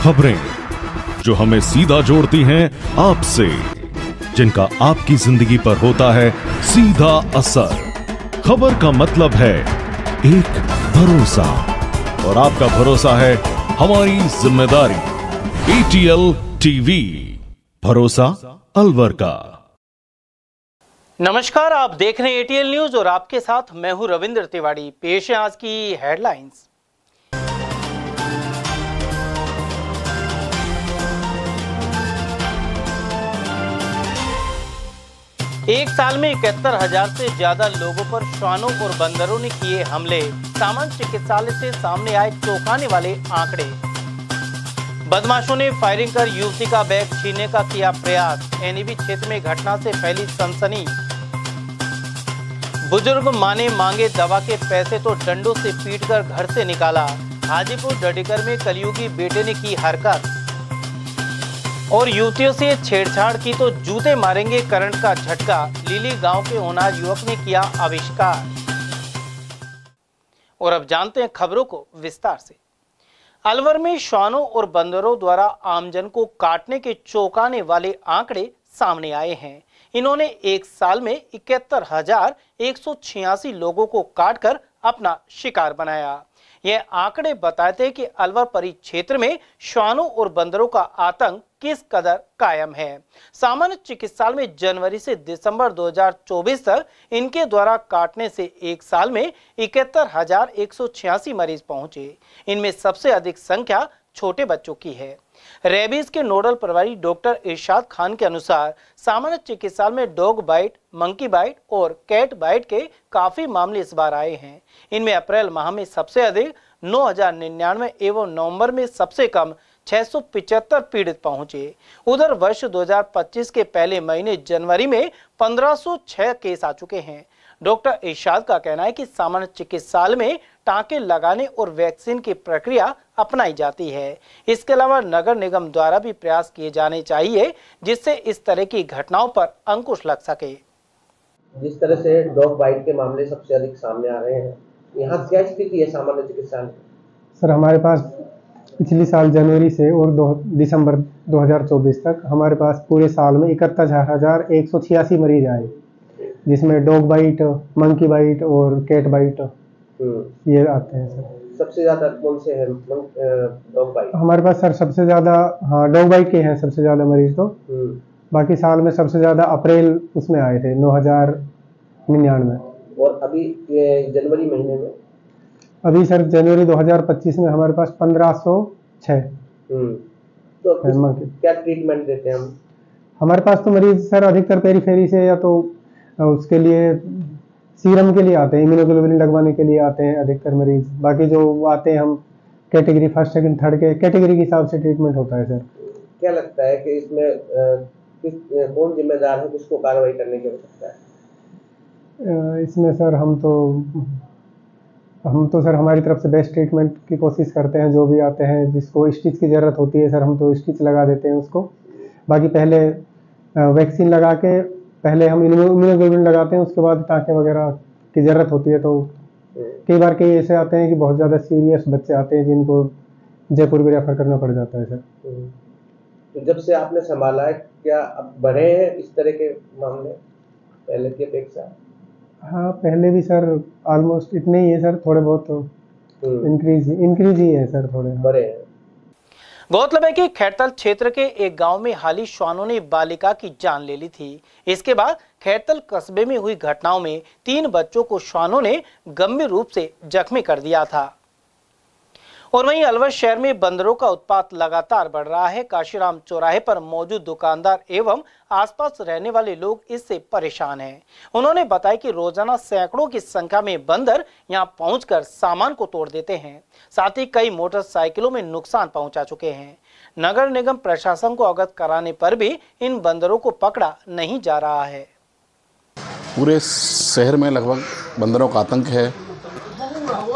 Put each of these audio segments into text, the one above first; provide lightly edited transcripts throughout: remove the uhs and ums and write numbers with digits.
खबरें जो हमें सीधा जोड़ती हैं आपसे, जिनका आपकी जिंदगी पर होता है सीधा असर। खबर का मतलब है एक भरोसा, और आपका भरोसा है हमारी जिम्मेदारी। ATL TV, भरोसा अलवर का। नमस्कार, आप देख रहे हैं ATL न्यूज और आपके साथ मैं हूं रविंद्र तिवारी। पेश है आज की हेडलाइंस। एक साल में 71,000 से ज्यादा लोगों पर श्वानों और बंदरों ने किए हमले। सामान्य चिकित्सालय से सामने आए चौंकाने वाले आंकड़े। बदमाशों ने फायरिंग कर युवती का बैग छीनने का किया प्रयास। NEB क्षेत्र में घटना से फैली सनसनी। बुजुर्ग मां ने मांगे दवा के पैसे तो डंडों से पीटकर घर से निकाला। हाजीपुर डडीकर में कलयुगी बेटे ने की हरकत। और युवतियों से छेड़छाड़ की तो जूते मारेंगे, करंट का झटका। लीली गांव के होनहार युवक ने किया आविष्कार। और अब जानते हैं खबरों को विस्तार से। अलवर में श्वानों और बंदरों द्वारा आमजन को काटने के चौंकाने वाले आंकड़े सामने आए हैं। इन्होंने एक साल में 71,186 लोगों को काटकर अपना शिकार बनाया। यह आंकड़े बताते हैं कि अलवर परिक्षेत्र में श्वानों और बंदरों का आतंक किस कदर कायम है। सामान्य चिकित्सालय में जनवरी से दिसंबर 2024 तक इनके द्वारा काटने से एक साल में 71,186 मरीज पहुंचे। इनमें सबसे अधिक संख्या छोटे बच्चों की है। रेबीज के नोडल प्रभारी डॉक्टर इरशाद खान के अनुसार सामान्य चिकित्सालय में डॉग बाइट, मंकी बाइट और कैट बाइट के काफी मामले इस बार आए हैं। इनमें अप्रैल माह में सबसे अधिक 9,099 एवं नवंबर में सबसे कम 675 पीड़ित पहुंचे। उधर वर्ष 2025 के पहले महीने जनवरी में 1,506 केस आ चुके हैं। डॉक्टर इरशाद का कहना है कि सामान्य चिकित्सालय में टांके लगाने और वैक्सीन की प्रक्रिया अपनाई जाती है। इसके अलावा नगर निगम द्वारा भी प्रयास किए जाने चाहिए जिससे इस तरह की घटनाओं पर अंकुश लग सके। जिस तरह से डॉग बाइट के मामले सबसे अधिक सामने आ रहे हैं, यहाँ क्या स्थिति है सामान्य चिकित्सालय? सर, हमारे पास पिछली साल जनवरी से और दिसंबर 2024 तक हमारे पास पूरे साल में 71,186 मरीज आए, जिसमें डॉग बाइट, मंकी बाइट और कैट बाइट ये आते हैं। सर सबसे ज्यादा कौन से हैं डॉग बाइट? हमारे पास सर सबसे ज्यादा डॉग बाइट के हैं सबसे ज्यादा मरीज। तो बाकी साल में सबसे ज्यादा अप्रैल उसमें आए थे 9,099। और अभी ये जनवरी महीने में? अभी सर जनवरी 2025 में हमारे पास 1,506। तो क्या ट्रीटमेंट देते हैं हम? हमारे पास तो मरीज सर अधिकतर पेरीफेरी से या तो उसके लिए सीरम के लिए आते हैं, इम्यूनोग्लोबुलिन लगवाने के लिए आते हैं अधिकतर मरीज। बाकी जो आते हैं हम कैटेगरी फर्स्ट, सेकंड, थर्ड के कैटेगरी के हिसाब से ट्रीटमेंट होता है। सर क्या लगता है कि इसमें कौन जिम्मेदार है, किसको कार्रवाई करने की आवश्यकता है? इसमें सर हम तो सर हमारी तरफ से बेस्ट ट्रीटमेंट की कोशिश करते हैं। जो भी आते हैं जिसको स्टिच की ज़रूरत होती है सर, हम तो स्टिच लगा देते हैं उसको। बाकी पहले वैक्सीन लगा के पहले हम इम्यूनोग्लोबुलिन लगाते हैं, उसके बाद टाँके वगैरह की ज़रूरत होती है। तो कई बार कई ऐसे आते हैं कि बहुत ज़्यादा सीरियस बच्चे आते हैं जिनको जयपुर भी रेफर करना पड़ जाता है। सर तो जब से आपने संभाला है, क्या अब बढ़े हैं इस तरह के मामले पहले की अपेक्षा? हाँ, पहले भी सर ऑलमोस्ट इतने ही है सर, थोड़े बहुत तो इंक्रीज ही है सर, थोड़े बड़े हैं। गौरतलब है कि खैरतल क्षेत्र के एक गांव में हाल ही श्वानों ने बालिका की जान ले ली थी। इसके बाद खैरतल कस्बे में हुई घटनाओं में 3 बच्चों को श्वानों ने गंभीर रूप से जख्मी कर दिया था। और वहीं अलवर शहर में बंदरों का उत्पात लगातार बढ़ रहा है। काशीराम चौराहे पर मौजूद दुकानदार एवं आसपास रहने वाले लोग इससे परेशान हैं। उन्होंने बताया कि रोजाना सैकड़ों की संख्या में बंदर यहां पहुंचकर सामान को तोड़ देते हैं। साथ ही कई मोटरसाइकिलों में नुकसान पहुंचा चुके हैं। नगर निगम प्रशासन को अवगत कराने पर भी इन बंदरों को पकड़ा नहीं जा रहा है। पूरे शहर में लगभग बंदरों का आतंक है।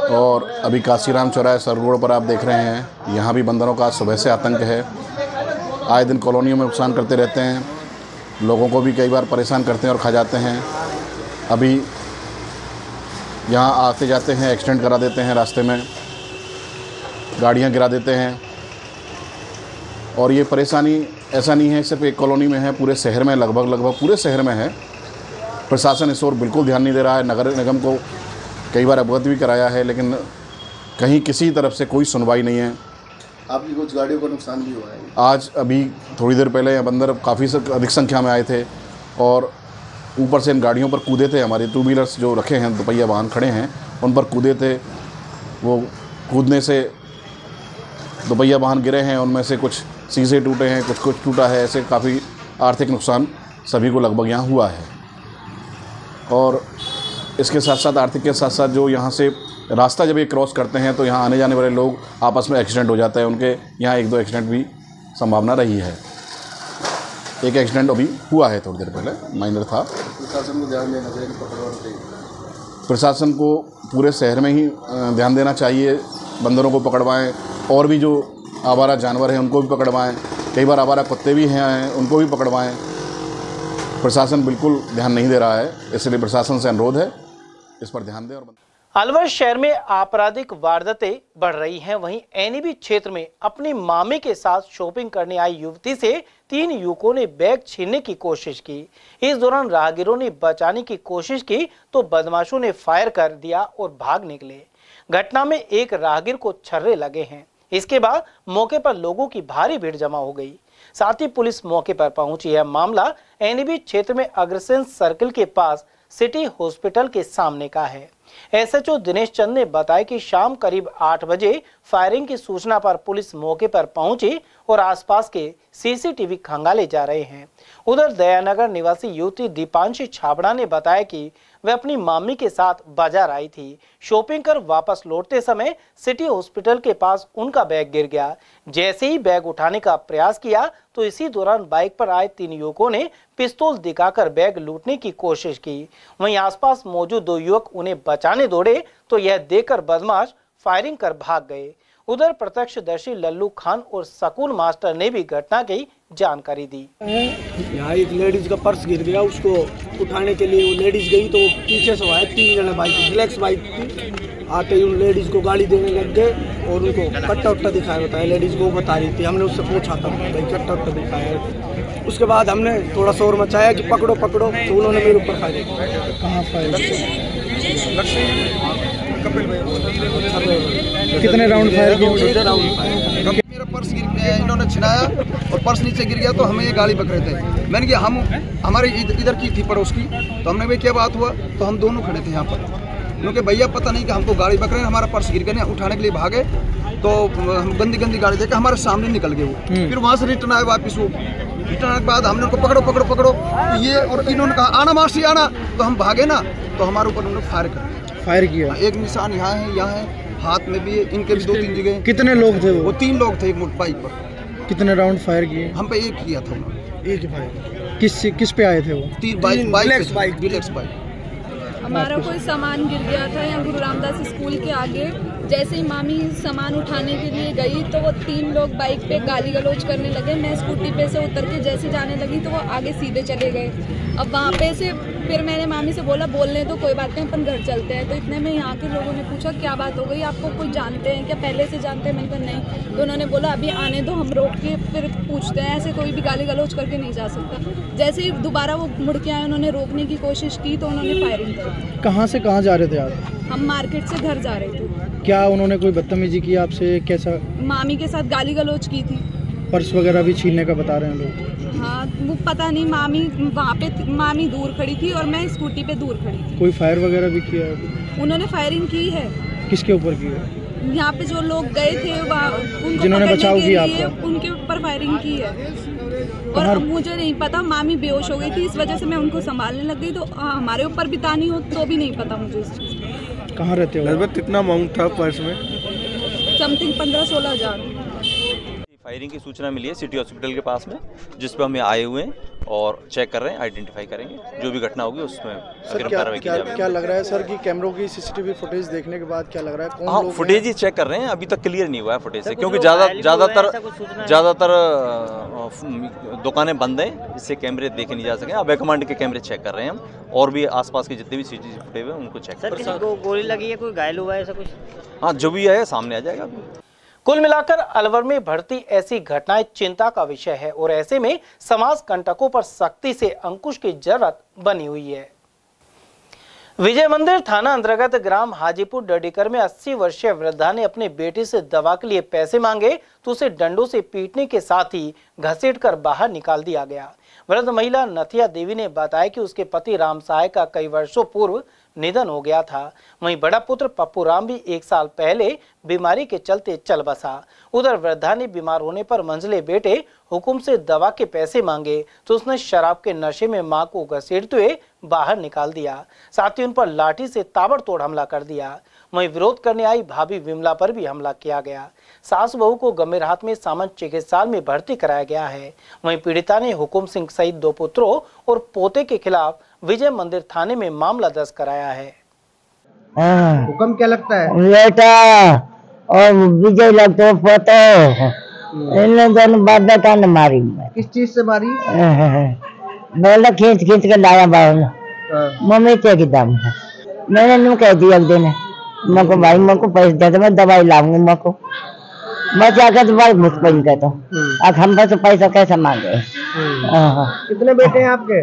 और अभी काशीराम चौराहे सर रोड पर आप देख रहे हैं, यहाँ भी बंदरों का सुबह से आतंक है। आए दिन कॉलोनियों में नुकसान करते रहते हैं, लोगों को भी कई बार परेशान करते हैं और खा जाते हैं। अभी यहाँ आते जाते हैं, एक्सीडेंट करा देते हैं, रास्ते में गाड़ियाँ गिरा देते हैं। और ये परेशानी ऐसा नहीं है सिर्फ एक कॉलोनी में है, पूरे शहर में लगभग पूरे शहर में है। प्रशासन इस ओर बिल्कुल ध्यान नहीं दे रहा है। नगर निगम को कई बार अवगत भी कराया है, लेकिन कहीं किसी तरफ से कोई सुनवाई नहीं है। आपकी कुछ गाड़ियों को नुकसान भी हुआ है? आज अभी थोड़ी देर पहले यहाँ बंदर काफ़ी अधिक संख्या में आए थे और ऊपर से इन गाड़ियों पर कूदे थे। हमारे 2 व्हीलर्स जो रखे हैं, दोपहिया वाहन खड़े हैं, उन पर कूदे थे। वो कूदने से दोपहिया वाहन गिरे हैं, उनमें से कुछ शीशे टूटे हैं, कुछ टूटा है। ऐसे काफ़ी आर्थिक नुकसान सभी को लगभग यहाँ हुआ है। और इसके साथ साथ आर्थिक के साथ साथ जो यहाँ से रास्ता जब ये क्रॉस करते हैं तो यहाँ आने जाने वाले लोग आपस में एक्सीडेंट हो जाता है। उनके यहाँ 1-2 एक्सीडेंट भी संभावना रही है। एक एक्सीडेंट अभी हुआ है थोड़ी देर पहले, माइनर था। प्रशासन को ध्यान देना चाहिए, पकड़वाना चाहिए। प्रशासन को पूरे शहर में ही ध्यान देना चाहिए, बंदरों को पकड़वाएं और भी जो आवारा जानवर हैं उनको भी पकड़वाएं। कई बार आवारा कुत्ते भी हैं, उनको भी पकड़वाएं। प्रशासन बिल्कुल ध्यान नहीं दे रहा है, इसलिए प्रशासन से अनुरोध है इस पर ध्यान दें। और अलवर शहर में आपराधिक वारदातें बढ़ रही हैं। वहीं एनईबी क्षेत्र में अपनी मामी के साथ शॉपिंग करने आई युवती से 3 युवकों ने बैग छीनने की कोशिश की। इस दौरान राहगीरों ने बचाने की कोशिश की तो बदमाशों ने फायर कर दिया और भाग निकले। घटना में एक राहगीर को छर्रे लगे हैं। इसके बाद मौके पर लोगों की भारी भीड़ जमा हो गई। साथ ही पुलिस मौके पर पहुंची। यह मामला एनईबी क्षेत्र में अग्रसेन सर्किल के पास सिटी हॉस्पिटल के सामने का है। एसएचओ दिनेश चंद ने बताया कि शाम करीब 8 बजे फायरिंग की सूचना पर पुलिस मौके पर पहुंची और आसपास के सीसीटीवी खंगाले जा रहे हैं। उधर दयानगर निवासी युवती दीपांशी छाबड़ा ने बताया कि वह अपनी मामी के साथ बाजार आई थी। शॉपिंग कर वापस लौटते समय सिटी हॉस्पिटल के पास उनका बैग गिर गया। जैसे ही बैग उठाने का प्रयास किया तो इसी दौरान बाइक पर आए 3 युवकों ने पिस्तौल दिखाकर बैग लूटने की कोशिश की। वहीं आसपास मौजूद 2 युवक उन्हें बचाने दौड़े तो यह देखकर बदमाश फायरिंग कर भाग गए। उधर प्रत्यक्षदर्शी लल्लू खान और सकूल मास्टर ने भी घटना की जानकारी दी। यहाँ एक लेडीज का पर्स गिर गया, उसको उठाने के लिए वो लेडीज गई तो पीछे से आए 3 जने बाइक, रिलैक्स बाइक थी। आते ही उन लेडीज को गाली देने लग गए और उनको कट्टा उट्टा दिखाया। बताया लेडीज को बता रही थी, हमने उससे पूछा था भाई कट्टा उट्टा दिखाया। उसके बाद हमने थोड़ा शोर मचाया कि पकड़ो पकड़ो, तो उन्होंने मेरे ऊपर फायर किया। कहाँ फायर? कितने राउंड फायर किए? मेरा पर्स गिर गया, इन्होंने छिनाया और पर्स नीचे गिर गया तो हमें ये गाली बक रहे थे। मैंने कहा हम हमारे इधर की थी पड़ोस की, तो हमने भाई क्या बात हुआ, तो हम दोनों खड़े थे यहाँ पर। क्योंकि भैया पता नहीं कि हमको गाड़ी बक रहे हैं, हमारा पर्स गिर गया, उठाने के लिए भागे तो हम गंदी गंदी गाड़ी देकर हमारे सामने निकल गए वो। फिर वहाँ से रिटर्न आए वापिस वो। रिटर्न आने के बाद हमने उनको पकड़ो पकड़ो पकड़ो, तो ये और इन्होंने कहा आना मासी आना, तो हम भागे ना, तो हमारे ऊपर उन्होंने फायर किया। एक निशान यहाँ है, हाथ में भी है, इनके भी 2-3 जगह। कितने लोग थे वो? 3 लोग थे एक बाइक पर। कितने राउंड फायर किए? हम पे एक किया था उन्होंने। एक ही फायर। किस पे आए थे वो? 3 बाइक। हमारा कोई सामान गिर गया था यहाँ गुरु रामदास स्कूल के आगे। जैसे ही मामी सामान उठाने के लिए गई तो वो 3 लोग बाइक पे गाली गलौज करने लगे। मैं स्कूटी पे से उतर के जैसे जाने लगी तो वो आगे सीधे चले गए। अब वहाँ पे से फिर मैंने मामी से बोला बोलने तो कोई बात नहीं, अपन घर चलते हैं। तो इतने में यहाँ के लोगों ने पूछा क्या बात हो गई, आपको कोई जानते हैं क्या, पहले से जानते हैं? मैंने कहा नहीं। तो उन्होंने बोला अभी आने दो, हम रोक के फिर पूछते हैं, ऐसे कोई भी गाली गलौज करके नहीं जा सकता। जैसे ही दोबारा वो मुड़ के आए, उन्होंने रोकने की कोशिश की तो उन्होंने फायरिंग कर। कहाँ से कहाँ जा रहे थे आप? हम मार्केट से घर जा रहे थे। क्या उन्होंने कोई बदतमीजी की आपसे? कैसा? मामी के साथ गाली गलौज की थी। पर्स वगैरह भी छीनने का बता रहे हैं लोग। हाँ वो पता नहीं, मामी वहाँ पे मामी दूर खड़ी थी और मैं स्कूटी पे दूर खड़ी थी। कोई फायर वगैरह भी किया है? उन्होंने फायरिंग की है। किसके ऊपर की है? यहाँ पे जो लोग गए थे उनको जिन्होंने बचाव किया आपका, उनके ऊपर फायरिंग की है। और अब मुझे नहीं पता, मामी बेहोश हो गई थी, इस वजह से मैं उनको संभालने लग गई। तो हमारे ऊपर भी तानी हो तो भी नहीं पता मुझे इस चीज़। कहाँ रहते हो? लगभग कितना अमाउंट था पर्स में? समथिंग 15-16 हज़ार। फायरिंग की सूचना मिली है सिटी हॉस्पिटल के पास में, जिस पर हम आए हुए हैं और चेक कर रहे हैं, आइडेंटिफाई करेंगे जो भी घटना होगी उसमें कार्रवाई की जाएगी। क्या लग रहा है सर कि कैमरों की सीसीटीवी फुटेज देखने के बाद क्या लग रहा है कौन लोग? फुटेज ही चेक कर रहे हैं, अभी तक क्लियर नहीं हुआ है फुटेज से, क्योंकि ज़्यादातर दुकानें बंद हैं, इससे कैमरे देखे नहीं जा सके। अब कमांड के कैमरे चेक कर रहे हैं हम, और भी आसपास के जितने भी सीसीटीवी फुटेज हैं उनको चेक कर रहे हैं। किसी को गोली लगी है, कोई घायल हुआ है, ऐसा कुछ? हाँ जो भी है सामने आ जाएगा। कुल मिलाकर अलवर में बढ़ती ऐसी घटनाएं चिंता का विषय है और ऐसे में समाज कंटकों पर सख्ती से अंकुश की जरूरत बनी हुई है। विजय मंदिर थाना अंतर्गत ग्राम हाजीपुर डडीकर में 80 वर्षीय वृद्धा ने अपने बेटे से दवा के लिए पैसे मांगे तो उसे डंडों से पीटने के साथ ही घसीटकर बाहर निकाल दिया गया। वृद्ध महिला नथिया देवी ने बताया कि उसके पति राम सहाय का कई वर्षों पूर्व निधन हो गया था। वहीं बड़ा पुत्र पप्पू राम भी 1 साल पहले बीमारी के चलते चल बसा। उधर वृद्धा ने बीमार होने पर मंझले बेटे हुकुम से दवा के पैसे मांगे तो उसने शराब के नशे में मां को घसीटते हुए बाहर निकाल दिया, साथ ही उन पर लाठी से ताबड़तोड़ हमला कर दिया। वहीं विरोध करने आई भाभी विमला पर भी हमला किया गया। सास बहू को गंभीर हालत में सामान्य चिकित्सालय में भर्ती कराया गया है। वहीं पीड़िता ने हुकुम सिंह सहित 2 पुत्रों और पोते के खिलाफ विजय मंदिर थाने में मामला दर्ज कराया है। हुक्म क्या लगता है? बेटा और विजय लगता है पोता। इन दोनों बाप बेटा ने मारी। किस चीज से मारी? बोला खींच के लाया बाहर। मम्मी के दम है। मैंने नु कह दिया एक दिन मको भाई मको पैसे दे दो मैं दवाई लाऊंगा मको। मैं जाकर दवाई मुझ पर नहीं कहता। अब हम बस पैसा कैसे मांगे? कितने बेटे हैं आपके?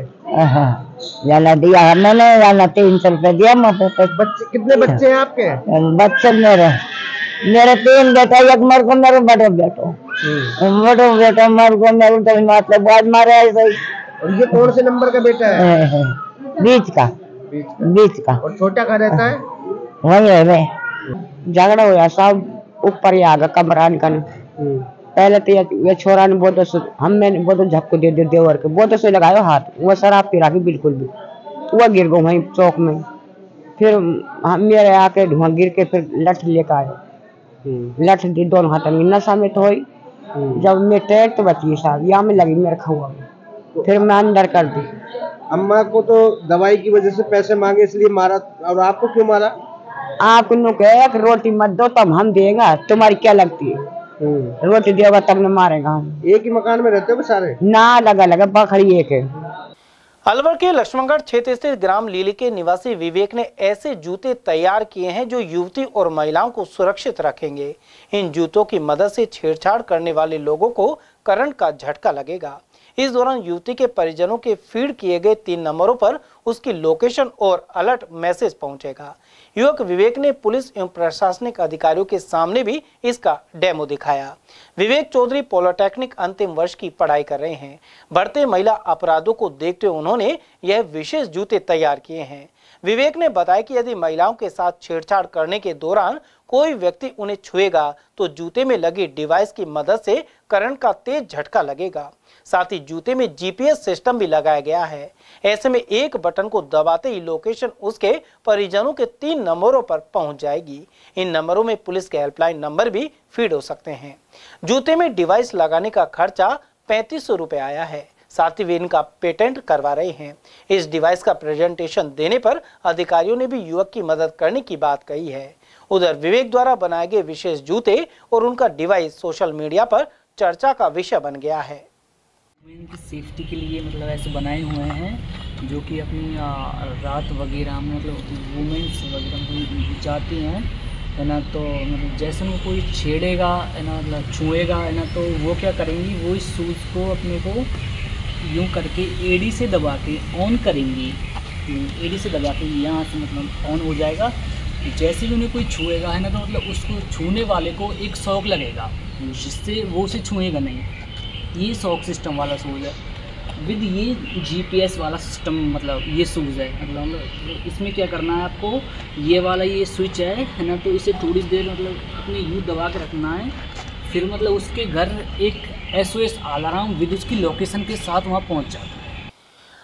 जाना दिया मैंने, जाना 300 रुपए दिया मुझे। बच्चे कितने बच्चे हैं आपके? बच्चे मेरे 3 बेटा, एक मर को मेरे बड़ो बेटो मर को मेरे तो मतलब बाद मारे ऐसे। और ये कौन से नंबर का बेटा है? बीच का। और छोटा कहाँ रहता है? वही है। झगड़ा हुआ सब ऊपर ही आ गया कमरा निकल। पहले तो ये छोरा ने बहुत हमने बहुत झपको दे देवर के बहुत से लगायो हाथ। वो शराब पी रहा बिल्कुल भी, वो गिर गो वहीं चौक में। फिर हम मेरे आके धुआं गिर के फिर लठ लेकर आए। लठ दी दोनों हाथ में नशा में तो हुई। जब मैं टैग तो बची साहब यहाँ में लगी मेरे खहुआ में, फिर मैं अंदर कर दी। अम्मा को तो दवाई की वजह से पैसे मांगे इसलिए मारा, और आपको क्यों मारा? आप कहे कि रोटी मत दो तब हम देगा, तुम्हारी क्या लगती है? रोटी देगा तब न मारेगा हम। एक ही मकान में रहते हो सारे? ना लगा बखड़ी एक है। अलवर के लक्ष्मणगढ़ क्षेत्र स्थित ग्राम लीली के निवासी विवेक ने ऐसे जूते तैयार किए हैं जो युवती और महिलाओं को सुरक्षित रखेंगे। इन जूतों की मदद से छेड़छाड़ करने वाले लोगों को करंट का झटका लगेगा। इस दौरान युवती के परिजनों के फीड किए गए 3 नंबरों पर उसकी लोकेशन और अलर्ट मैसेज पहुंचेगा। युवक विवेक ने पुलिस एवं प्रशासनिक अधिकारियों के सामने भी इसका डेमो दिखाया। विवेक चौधरी पॉलिटेक्निक अंतिम वर्ष की पढ़ाई कर रहे हैं। बढ़ते महिला अपराधों को देखते हुए उन्होंने यह विशेष जूते तैयार किए हैं। विवेक ने बताया कि यदि महिलाओं के साथ छेड़छाड़ करने के दौरान कोई व्यक्ति उन्हें छुएगा तो जूते में लगी डिवाइस की मदद से करंट का तेज झटका लगेगा। साथ ही जूते में जीपीएस सिस्टम भी लगाया गया है। ऐसे में एक बटन को दबाते ही लोकेशन उसके परिजनों के 3 नंबरों पर पहुंच जाएगी। इन नंबरों में पुलिस के हेल्पलाइन नंबर भी फीड हो सकते हैं। जूते में डिवाइस लगाने का खर्चा 3500 रुपए आया है। साथ ही वे इनका पेटेंट करवा रहे हैं। इस डिवाइस का प्रेजेंटेशन देने पर अधिकारियों ने भी युवक की मदद करने की बात कही है। उधर विवेक द्वारा बनाए गए विशेष जूते और उनका डिवाइस सोशल मीडिया पर चर्चा का विषय बन गया है। इनकी सेफ्टी के लिए मतलब ऐसे बनाए हुए हैं जो कि अपनी रात वगैरह में मतलब वुमेन्स वगैरह जाती हैं है ना, तो मतलब जैसे में कोई छेड़ेगा है ना, मतलब छुएगा है ना, तो वो क्या करेंगी, वो इस शूज़ को अपने को यूँ करके एडी से दबा के ऑन करेंगी। एडी से दबा के यहाँ से मतलब ऑन हो जाएगा। जैसे भी उन्हें कोई छुएगा है ना, तो मतलब उसको छूने वाले को एक शॉक लगेगा जिससे वो उसे छुएगा नहीं। ये शॉक सिस्टम वाला शूज़ है विद ये जीपीएस वाला सिस्टम, मतलब ये शूज़ है। मतलब इसमें क्या करना है आपको, ये वाला ये स्विच है ना, तो इसे थोड़ी देर मतलब अपने यूँ दबा के रखना है। फिर मतलब उसके घर एक SOS अलार्म विद उसकी लोकेशन के साथ वहाँ पहुँच जाता है।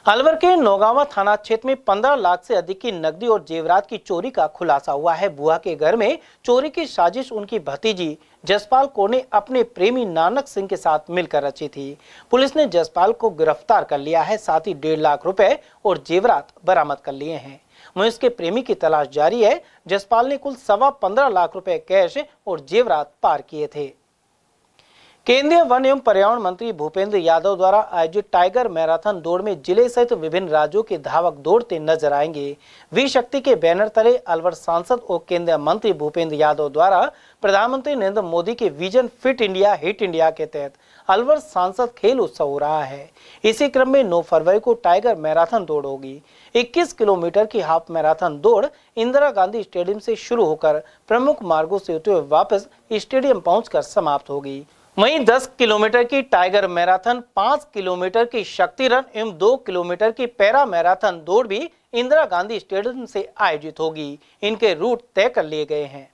अलवर के नौगावा थाना क्षेत्र में 15 लाख से अधिक की नकदी और जेवरात की चोरी का खुलासा हुआ है। बुआ के घर में चोरी की साजिश उनकी भतीजी जसपाल कौर ने अपने प्रेमी नानक सिंह के साथ मिलकर रची थी। पुलिस ने जसपाल को गिरफ्तार कर लिया है। साथ ही 1.5 लाख रुपए और जेवरात बरामद कर लिए हैं। वहीं उसके प्रेमी की तलाश जारी है। जसपाल ने कुल 15.25 लाख रुपए कैश और जेवरात पार किए थे। केंद्रीय वन एवं पर्यावरण मंत्री भूपेंद्र यादव द्वारा आयोजित टाइगर मैराथन दौड़ में जिले सहित विभिन्न राज्यों के धावक दौड़ते नजर आएंगे। वी शक्ति के बैनर तले अलवर सांसद और केंद्रीय मंत्री भूपेंद्र यादव द्वारा प्रधानमंत्री नरेंद्र मोदी के vision fit India hit India के तहत अलवर सांसद खेल उत्सव हो रहा है। इसी क्रम में 9 फरवरी को टाइगर मैराथन दौड़ होगी। 21 किलोमीटर की हाफ मैराथन दौड़ इंदिरा गांधी स्टेडियम से शुरू होकर प्रमुख मार्गों से होते हुए वापस स्टेडियम पहुंचकर समाप्त होगी। वहीं 10 किलोमीटर की टाइगर मैराथन, 5 किलोमीटर की शक्ति रन एवं 2 किलोमीटर की पैरा मैराथन दौड़ भी इंदिरा गांधी स्टेडियम से आयोजित होगी। इनके रूट तय कर लिए गए हैं।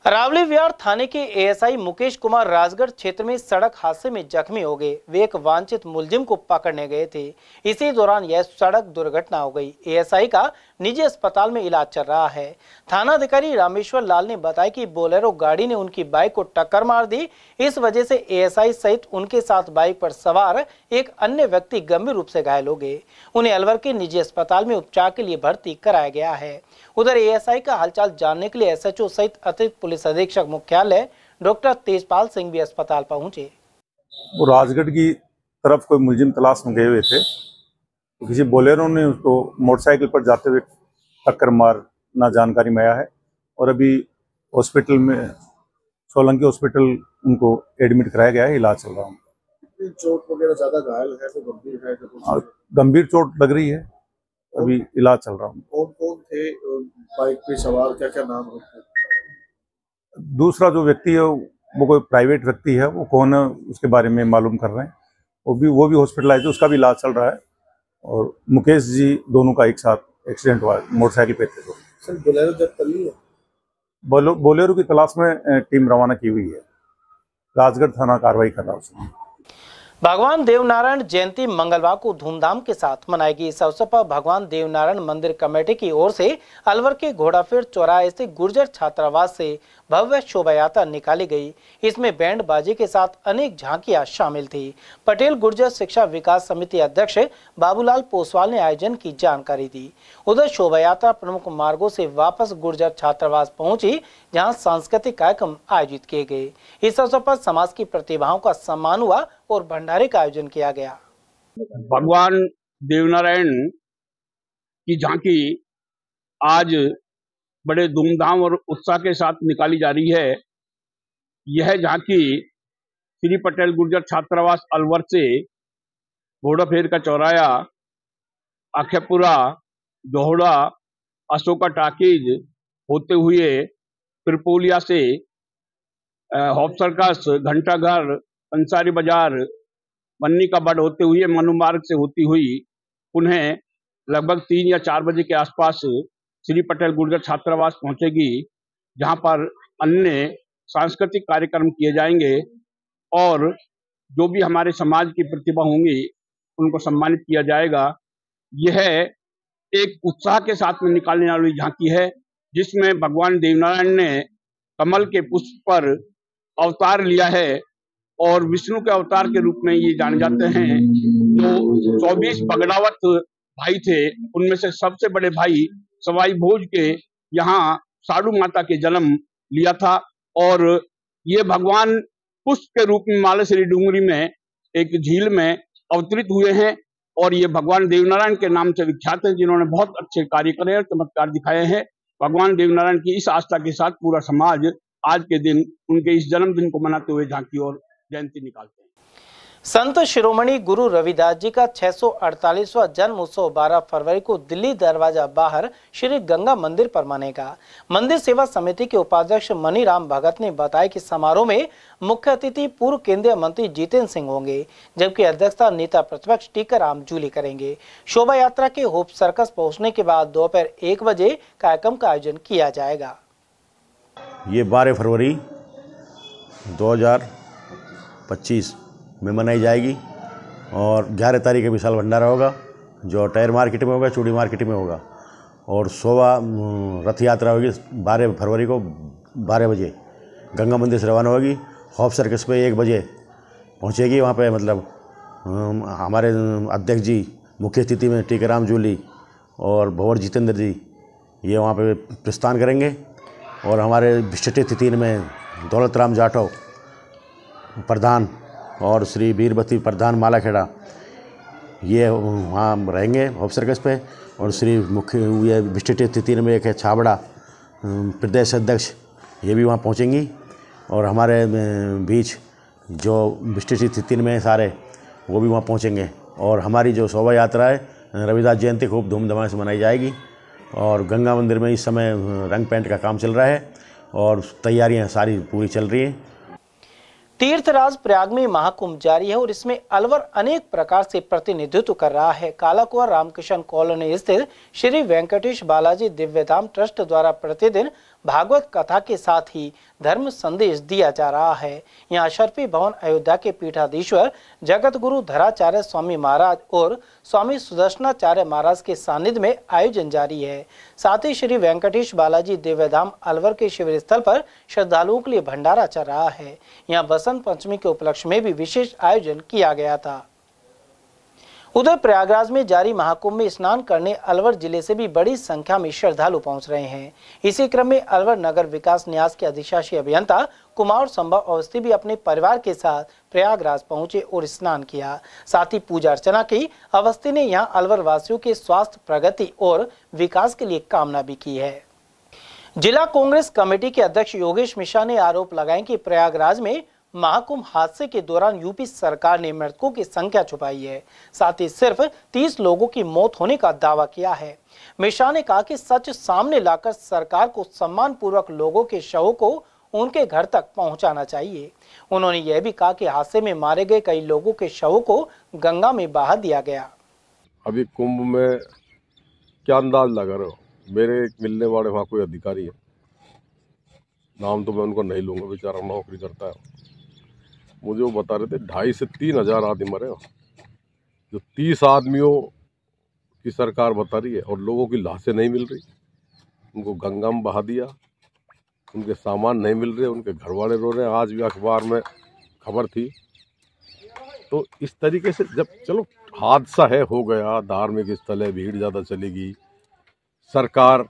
अरावली विहार थाने के एएसआई मुकेश कुमार राजगढ़ क्षेत्र में सड़क हादसे में जख्मी हो गए। वे एक वांछित मुलजिम को पकड़ने गए थे। इसी दौरान यह सड़क दुर्घटना हो गई। एएसआई का निजी अस्पताल में इलाज चल रहा है। थानाधिकारी रामेश्वर लाल ने बताया कि बोलेरो गाड़ी ने उनकी बाइक को टक्कर मार दी। इस वजह से एएसआई सहित उनके साथ बाइक पर सवार एक अन्य व्यक्ति गंभीर रूप से घायल हो गए। उन्हें अलवर के निजी अस्पताल में उपचार के लिए भर्ती कराया गया है। उधर एएसआई का हालचाल जानने के लिए एसएचओ सहित अतिरिक्त पुलिस अधीक्षक मुख्यालय डॉक्टर तेजपाल सिंह भी अस्पताल पहुंचे। वो राजगढ़ की तरफ कोई मुलजिम तलाश में गए हुए थे, तो किसी बोलेरो ने उसको मोटरसाइकिल पर जाते हुए टक्कर मारना जानकारी में आया है और अभी हॉस्पिटल में सोलंकी हॉस्पिटल उनको एडमिट कराया गया है, इलाज चल रहा है। चोट वगैरह ज्यादा घायल है तो गंभीर है? गंभीर चोट लग रही है, अभी इलाज चल रहा है। कौन कौन थे बाइक पे सवार, क्या क्या नाम है? दूसरा जो व्यक्ति है वो कोई प्राइवेट व्यक्ति है, वो कौन है उसके बारे में मालूम कर रहे हैं। वो भी हॉस्पिटलाइज है, उसका भी इलाज चल रहा है। और मुकेश जी दोनों का एक साथ एक्सीडेंट हुआ, मोटरसाइकिल पे थे। सर बोलेरो जब तली है? बोलेरो की तलाश में टीम रवाना की हुई है। राजगढ़ थाना कार्रवाई कर रहा है उसमें। भगवान देवनारायण जयंती मंगलवार को धूमधाम के साथ मनाएगी। इस अवसर पर भगवान देवनारायण मंदिर कमेटी की ओर से अलवर के घोड़ाफेर चौराहे से गुर्जर छात्रावास से भव्य शोभा यात्रा निकाली गई। इसमें बैंड बाजी के साथ अनेक झांकियां शामिल थी। पटेल गुर्जर शिक्षा विकास समिति अध्यक्ष बाबूलाल पोसवाल ने आयोजन की जानकारी दी। उधर शोभा यात्रा प्रमुख मार्गों से वापस गुर्जर छात्रावास पहुंची, जहां सांस्कृतिक कार्यक्रम आयोजित किए गए। इस अवसर पर समाज की प्रतिभाओं का सम्मान हुआ और भंडारे का आयोजन किया गया। भगवान देवनारायण की झांकी आज बड़े धूमधाम और उत्साह के साथ निकाली जा रही है। यह झांकी श्री पटेल गुर्जर छात्रावास अलवर से घोड़ाफेर का चौराया, आखेपुरा, दोहड़ा, अशोका टाकीज होते हुए त्रिपोलिया से हॉप सर्कस, घंटाघर, अंसारी बाजार, मन्नी का बड़ होते हुए मनु मार्ग से होती हुई पुनः लगभग 3 या 4 बजे के आसपास श्री पटेल गुर्जर छात्रावास पहुंचेगी, जहां पर अन्य सांस्कृतिक कार्यक्रम किए जाएंगे और जो भी हमारे समाज की प्रतिभा होंगी उनको सम्मानित किया जाएगा। यह एक उत्साह के साथ में निकालने वाली झांकी है, जिसमें भगवान देवनारायण ने कमल के पुष्प पर अवतार लिया है और विष्णु के अवतार के रूप में ये जाने जाते हैं। जो 24 बगड़ावत भाई थे, उनमें से सबसे बड़े भाई सवाई भोज के यहाँ साड़ू माता के जन्म लिया था और ये भगवान पुष्प के रूप में मालेश्वरी डूंगरी में एक झील में अवतरित हुए हैं और ये भगवान देवनारायण के नाम से विख्यात है, जिन्होंने बहुत अच्छे कार्य करे और चमत्कार दिखाए हैं। भगवान देवनारायण की इस आस्था के साथ पूरा समाज आज के दिन उनके इस जन्मदिन को मनाते हुए झांकी और जयंती निकालते हैं। संत शिरोमणि गुरु रविदास जी का 648वां जन्म उत्सव 12 फरवरी को दिल्ली दरवाजा बाहर श्री गंगा मंदिर पर मनेगा। मंदिर सेवा समिति के उपाध्यक्ष मनीराम भगत ने बताया कि समारोह में मुख्य अतिथि पूर्व केंद्रीय मंत्री जितेंद्र सिंह होंगे, जबकि अध्यक्षता नेता प्रतिपक्ष टीकाराम जूली करेंगे। शोभा यात्रा के होप सर्कस पहुंचने के बाद दोपहर 1 बजे कार्यक्रम का आयोजन किया जाएगा। ये 12 फरवरी 2025 में मनाई जाएगी और 11 तारीख का विशाल भंडारा होगा, जो टायर मार्केट में होगा, चूड़ी मार्केट में होगा और शोभा रथ यात्रा होगी 12 फरवरी को 12 बजे गंगा मंदिर से रवाना होगी। हॉप सर्कस पे 1 बजे पहुंचेगी। वहाँ पे मतलब हमारे अध्यक्ष जी मुख्य अतिथि में टीकाराम जूली और भंवर जितेंद्र जी ये वहाँ पे प्रस्थान करेंगे और हमारे विशिष्ट अतिथि में दौलत राम जाटव प्रधान और श्री वीरवती प्रधान मालाखेड़ा ये वहाँ रहेंगे ऑफ सर्कस पे, और श्री मुख्य ये विशिष्ट अतिथि में एक है छाबड़ा प्रदेश अध्यक्ष, ये भी वहाँ पहुँचेंगी। और हमारे बीच जो विशिष्ट अतिथि में सारे वो भी वहाँ पहुँचेंगे। और हमारी जो शोभा यात्रा है रविदास जयंती खूब धूमधाम से मनाई जाएगी। और गंगा मंदिर में इस समय रंग पेंट का काम चल रहा है और तैयारियां सारी पूरी चल रही हैं। तीर्थराज प्रयाग में महाकुंभ जारी है और इसमें अलवर अनेक प्रकार से प्रतिनिधित्व कर रहा है। कालाकुंवर रामकृष्ण कॉलोनी स्थित श्री वेंकटेश बालाजी दिव्यधाम ट्रस्ट द्वारा प्रतिदिन भागवत कथा के साथ ही धर्म संदेश दिया जा रहा है। यहाँ शर्फी भवन अयोध्या के पीठाधीश्वर जगत गुरु धराचार्य स्वामी महाराज और स्वामी सुदर्शनाचार्य महाराज के सानिध्य में आयोजन जारी है। साथ ही श्री वेंकटेश बालाजी दिव्यधाम अलवर के शिविर स्थल पर श्रद्धालुओं के लिए भंडारा चल रहा है। यहाँ बसंत पंचमी के उपलक्ष्य में भी विशेष आयोजन किया गया था। उधर प्रयागराज में जारी महाकुंभ में स्नान करने अलवर जिले से भी बड़ी संख्या में श्रद्धालु पहुंच रहे हैं। इसी क्रम में अलवर नगर विकास न्यास के अधिशासी अभियंता कुमार संभव अवस्थी भी अपने परिवार के साथ प्रयागराज पहुंचे और स्नान किया। साथ ही पूजा अर्चना की। अवस्थी ने यहां अलवर वासियों के स्वास्थ्य, प्रगति और विकास के लिए कामना भी की है। जिला कांग्रेस कमेटी के अध्यक्ष योगेश मिश्रा ने आरोप लगाए कि प्रयागराज में महाकुंभ हादसे के दौरान यूपी सरकार ने मृतकों की संख्या छुपाई है। साथ ही सिर्फ 30 लोगों की मौत होने का दावा किया है। मिश्रा ने कहा कि सच सामने लाकर सरकार को सम्मान पूर्वक लोगों के शवों को उनके घर तक पहुंचाना चाहिए। उन्होंने यह भी कहा कि हादसे में मारे गए कई लोगों के शवों को गंगा में बहा दिया गया। अभी कुंभ में क्या अंदाज लगा रहे हो? मेरे मिलने वाले वहाँ कोई अधिकारी है, नाम तो मैं उनको नहीं लूंगा, बेचारा नौकरी करता है। मुझे वो बता रहे थे 2,500 से 3,000 आदमी मरे। जो 30 आदमियों की सरकार बता रही है और लोगों की लाशें नहीं मिल रही, उनको गंगा में बहा दिया, उनके सामान नहीं मिल रहे, उनके घर वाले रो रहे हैं। आज भी अखबार में खबर थी। तो इस तरीके से जब चलो हादसा है, हो गया, धार्मिक स्थल है, भीड़ ज़्यादा चलेगी, सरकार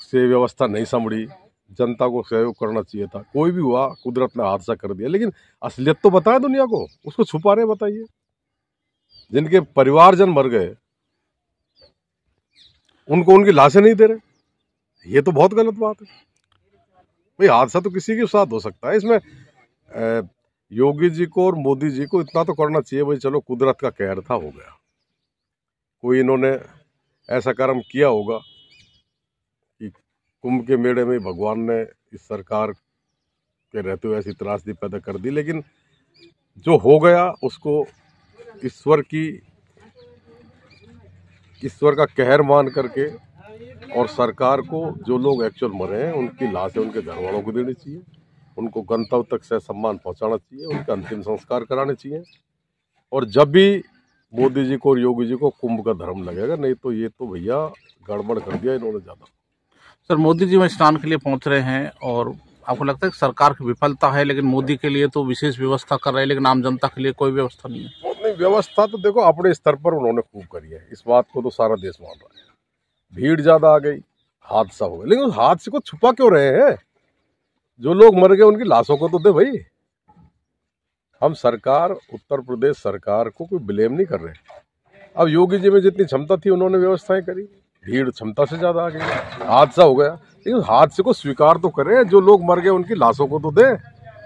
से व्यवस्था नहीं संभली, जनता को सहयोग करना चाहिए था। कोई भी हुआ, कुदरत ने हादसा कर दिया, लेकिन असलियत तो बताएं दुनिया को, उसको छुपा रहे बताइए। जिनके परिवारजन मर गए उनको उनकी लाशें नहीं दे रहे, ये तो बहुत गलत बात है भाई। हादसा तो किसी के साथ हो सकता है। इसमें योगी जी को और मोदी जी को इतना तो करना चाहिए भाई, चलो कुदरत का कहर था, हो गया। कोई इन्होंने ऐसा कर्म किया होगा कि कुंभ के मेले में भगवान ने इस सरकार के रहते हुए ऐसी त्रासदी पैदा कर दी। लेकिन जो हो गया उसको ईश्वर का कहर मान करके, और सरकार को जो लोग एक्चुअल मरे हैं उनकी लाशें उनके घर वालों को देनी चाहिए, उनको गंतव्य तक से सम्मान पहुंचाना चाहिए, उनका अंतिम संस्कार कराने चाहिए। और जब भी मोदी जी को और योगी जी को कुंभ का धर्म लगेगा, नहीं तो ये तो भैया गड़बड़ कर दिया इन्होंने ज़्यादा। सर, मोदी जी वहाँ स्नान के लिए पहुंच रहे हैं और आपको लगता है कि सरकार की विफलता है, लेकिन मोदी के लिए तो विशेष व्यवस्था कर रहे हैं, लेकिन आम जनता के लिए कोई व्यवस्था नहीं है? नहीं, व्यवस्था तो देखो अपने स्तर पर उन्होंने खूब करी है, इस बात को तो सारा देश मान रहा है। भीड़ ज़्यादा आ गई, हादसा हो गया, लेकिन उस हादसे को छुपा क्यों रहे हैं? जो लोग मर गए उनकी लाशों को तो दे भाई। हम सरकार, उत्तर प्रदेश सरकार को कोई ब्लेम नहीं कर रहे। अब योगी जी में जितनी क्षमता थी उन्होंने व्यवस्थाएं करी, भीड़ क्षमता से ज़्यादा आ गई, हादसा हो गया, लेकिन उस हादसे को स्वीकार तो करें। जो लोग मर गए उनकी लाशों को तो दें,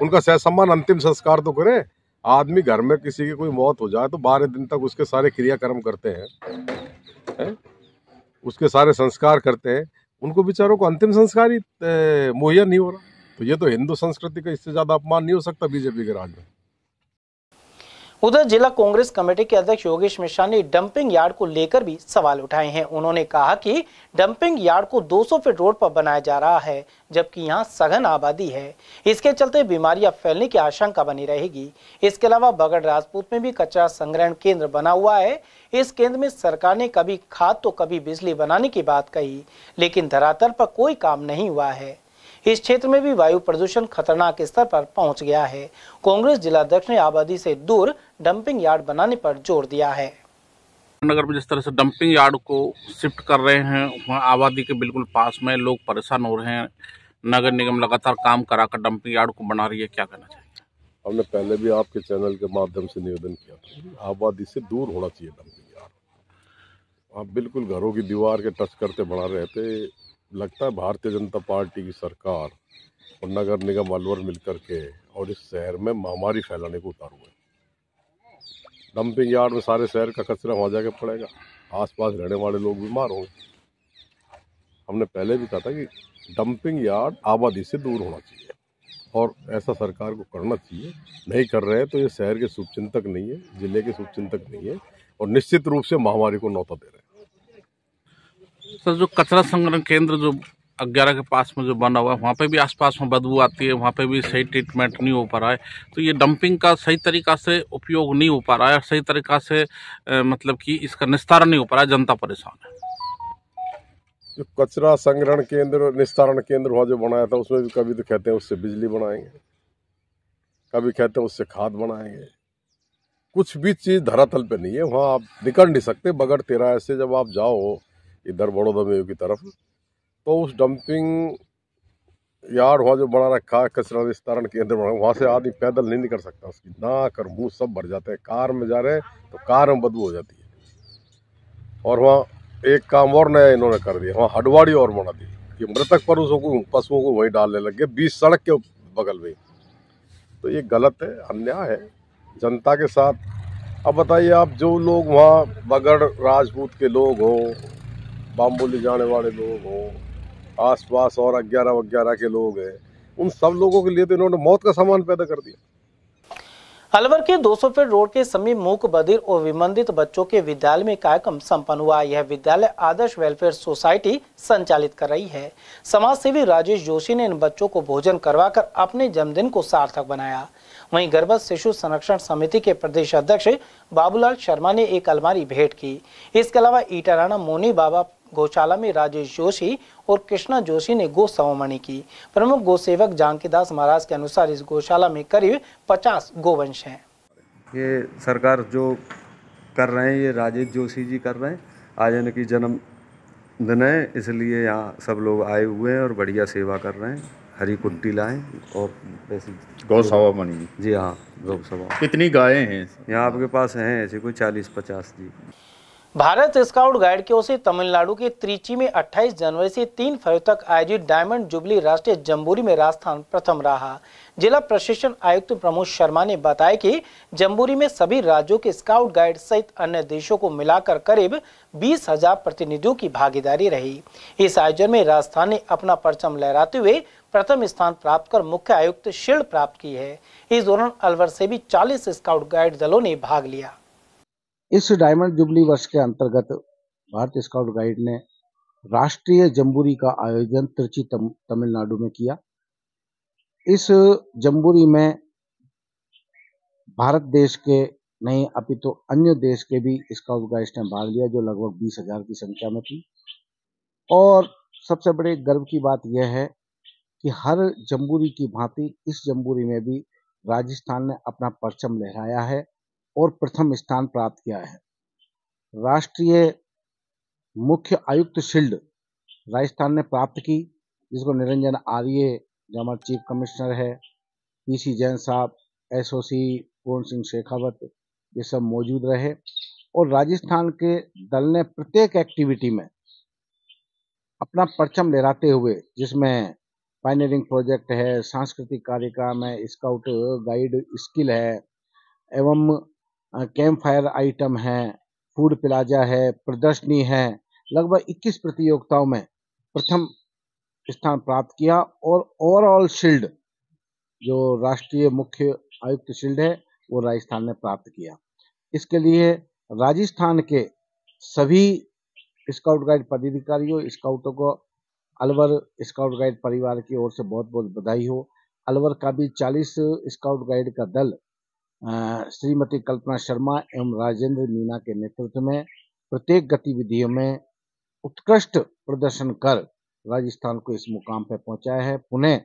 उनका सहसम्मान अंतिम संस्कार तो करें। आदमी घर में किसी की कोई मौत हो जाए तो 12 दिन तक उसके सारे क्रियाक्रम करते हैं, उसके सारे संस्कार करते हैं, उनको बेचारों को अंतिम संस्कार ही मुहैया नहीं हो रहा। तो ये तो हिंदू संस्कृति का इससे ज़्यादा अपमान नहीं हो सकता बीजेपी के राज में। उधर जिला कांग्रेस कमेटी के अध्यक्ष योगेश मिश्रा ने डंपिंग यार्ड को लेकर भी सवाल उठाए हैं। उन्होंने कहा कि डंपिंग यार्ड को 200 फीट रोड पर बनाया जा रहा है, जबकि यहां सघन आबादी है। इसके चलते बीमारियां फैलने की आशंका बनी रहेगी। इसके अलावा बगड़ राजपूत में भी कचरा संग्रहण केंद्र बना हुआ है। इस केंद्र में सरकार ने कभी खाद तो कभी बिजली बनाने की बात कही, लेकिन धरातल पर कोई काम नहीं हुआ है। इस क्षेत्र में भी वायु प्रदूषण खतरनाक स्तर पर पहुंच गया है। कांग्रेस जिलाध्यक्ष ने आबादी से दूर डंपिंग यार्ड बनाने पर जोर दिया है। नगर में जिस तरह से डंपिंग यार्ड को शिफ्ट कर रहे हैं, वहाँ आबादी के बिल्कुल पास में लोग परेशान हो रहे हैं। नगर निगम लगातार काम कराकर डंपिंग यार्ड को बना रही है, क्या कहना चाहिए? हमने पहले भी आपके चैनल के माध्यम से निवेदन किया था, आबादी से दूर होना चाहिए डंपिंग यार्ड। आप बिल्कुल घरों की दीवार के टच करते बना रहे थे। लगता है भारतीय जनता पार्टी की सरकार और नगर निगम अलवर मिलकर के और इस शहर में महामारी फैलाने को उतारू है। डंपिंग यार्ड में सारे शहर का कचरा वहाँ जाके पड़ेगा, आसपास रहने वाले लोग बीमार होंगे। हमने पहले भी कहा था कि डंपिंग यार्ड आबादी से दूर होना चाहिए और ऐसा सरकार को करना चाहिए। नहीं कर रहे हैं तो ये शहर के शुभचिंतक नहीं है, जिले के शुभचिंतक नहीं है और निश्चित रूप से महामारी को न्योता दे रहे हैं। सर, जो कचरा संग्रहण केंद्र जो 11 के पास में जो बना हुआ है, वहाँ पे भी आसपास में बदबू आती है, वहाँ पे भी सही ट्रीटमेंट नहीं हो पा रहा है। तो ये डंपिंग का सही तरीका से उपयोग नहीं हो पा रहा है, सही तरीका से मतलब कि इसका निस्तारण नहीं हो पा रहा है, जनता परेशान है। जो कचरा संग्रहण केंद्र निस्तारण केंद्र वहाँ जो बनाया था, उसमें भी कभी तो कहते हैं उससे बिजली बनाएंगे, कभी कहते हैं उससे खाद बनाएंगे। कुछ भी चीज़ धरातल पे नहीं है, वहाँ आप निकल नहीं सकते बगैर तिराहे से। जब आप जाओ इधर बड़ौदा मेव की तरफ, तो उस डंपिंग यार्ड वहाँ जो बना रखा है, कचरा निस्तारण केंद्र बना, वहाँ से आदमी पैदल नहीं निकल सकता। उसकी नाक और मुँह सब भर जाते हैं। कार में जा रहे हैं तो कार में बदबू हो जाती है। और वहाँ एक काम और नया इन्होंने कर दिया, वहाँ हडवाड़ी और बना दी कि मृतक पशुओं को वहीं डालने लग गए, 20 सड़क के बगल में। तो ये गलत है, अन्याय है जनता के साथ। अब बताइए आप, जो लोग वहाँ बगड़ राजपूत के लोग हों, बाम्बू ले जाने वाले लोग हों, आसपास और 11 के लोग हैं, उन सब लोगों के लिए तो इन्होंने मौत का सामान पैदा कर दिया। अलवर के 200 फीट रोड के समीप मूक बधिर और विमंदित बच्चों के विद्यालय में कार्यक्रम संपन्न हुआ। यह विद्यालय आदर्श वेलफेयर सोसाइटी संचालित कर रही है। समाज सेवी राजेश जोशी ने इन बच्चों को भोजन करवाकर अपने जन्मदिन को सार्थक बनाया। वहीं गर्भस्थ शिशु संरक्षण समिति के प्रदेश अध्यक्ष बाबूलाल शर्मा ने एक अलमारी भेंट की। इसके अलावा ईटाराना मोनी बाबा गौशाला में राजेश जोशी और कृष्णा जोशी ने गो सवमणि की। प्रमुख गो सेवक जानकीदास महाराज के अनुसार इस गौशाला में करीब 50 गोवंश हैं। ये सरकार जो कर रहे हैं, ये राजेश जोशी जी कर रहे हैं। आज इनकी जन्मदिन है, इसलिए यहाँ सब लोग आए हुए हैं और बढ़िया सेवा कर रहे हैं। हरी कुट्टी लाएं और वैसे गौसवामणि। जी हाँ, गौसवा। कितनी गायें हैं यहाँ आपके पास? हैं ऐसे कोई 40-50 जी। भारत स्काउट गाइड की ओर से तमिलनाडु के त्रिची में 28 जनवरी से 3 फरवरी तक आयोजित डायमंड जुबली राष्ट्रीय जम्बूरी में राजस्थान प्रथम रहा। जिला प्रशिक्षण आयुक्त प्रमोद शर्मा ने बताया कि जम्बूरी में सभी राज्यों के स्काउट गाइड सहित अन्य देशों को मिलाकर करीब 20,000 प्रतिनिधियों की भागीदारी रही। इस आयोजन में राजस्थान ने अपना परचम लहराते हुए प्रथम स्थान प्राप्त कर मुख्य आयुक्त शील्ड प्राप्त की है। इस दौरान अलवर से भी 40 स्काउट गाइड दलों ने भाग लिया। इस डायमंड जुबली वर्ष के अंतर्गत भारतीय स्काउट गाइड ने राष्ट्रीय जम्बूरी का आयोजन त्रिची तमिलनाडु में किया। इस जम्बूरी में भारत देश के नहीं अपितु अन्य देश के भी स्काउट गाइड्स ने भाग लिया, जो लगभग 20,000 की संख्या में थी। और सबसे बड़े गर्व की बात यह है कि हर जम्बूरी की भांति इस जम्बूरी में भी राजस्थान ने अपना परचम लहराया है और प्रथम स्थान प्राप्त किया है। राष्ट्रीय मुख्य आयुक्त शील्ड राजस्थान ने प्राप्त की, जिसको निरंजन आर्य जो हमारे चीफ कमिश्नर है, पीसी जैन साहब, एसओसी पूर्ण सिंह शेखावत, ये सब मौजूद रहे। और राजस्थान के दल ने प्रत्येक एक्टिविटी में अपना परचम लहराते हुए, जिसमें पायनियरिंग प्रोजेक्ट है, सांस्कृतिक कार्यक्रम है, स्काउट गाइड स्किल है, एवं कैंप फायर आइटम है, फूड प्लाजा है, प्रदर्शनी है, लगभग 21 प्रतियोगिताओं में प्रथम स्थान प्राप्त किया। और ओवरऑल शील्ड जो राष्ट्रीय मुख्य आयुक्त शील्ड है वो राजस्थान ने प्राप्त किया। इसके लिए राजस्थान के सभी स्काउट गाइड पदाधिकारियों, स्काउटों को अलवर स्काउट गाइड परिवार की ओर से बहुत बहुत बधाई हो। अलवर का भी 40 स्काउट गाइड का दल श्रीमती कल्पना शर्मा एवं राजेंद्र मीना के नेतृत्व में प्रत्येक गतिविधियों में उत्कृष्ट प्रदर्शन कर राजस्थान को इस मुकाम पर पहुंचाया है। पुनः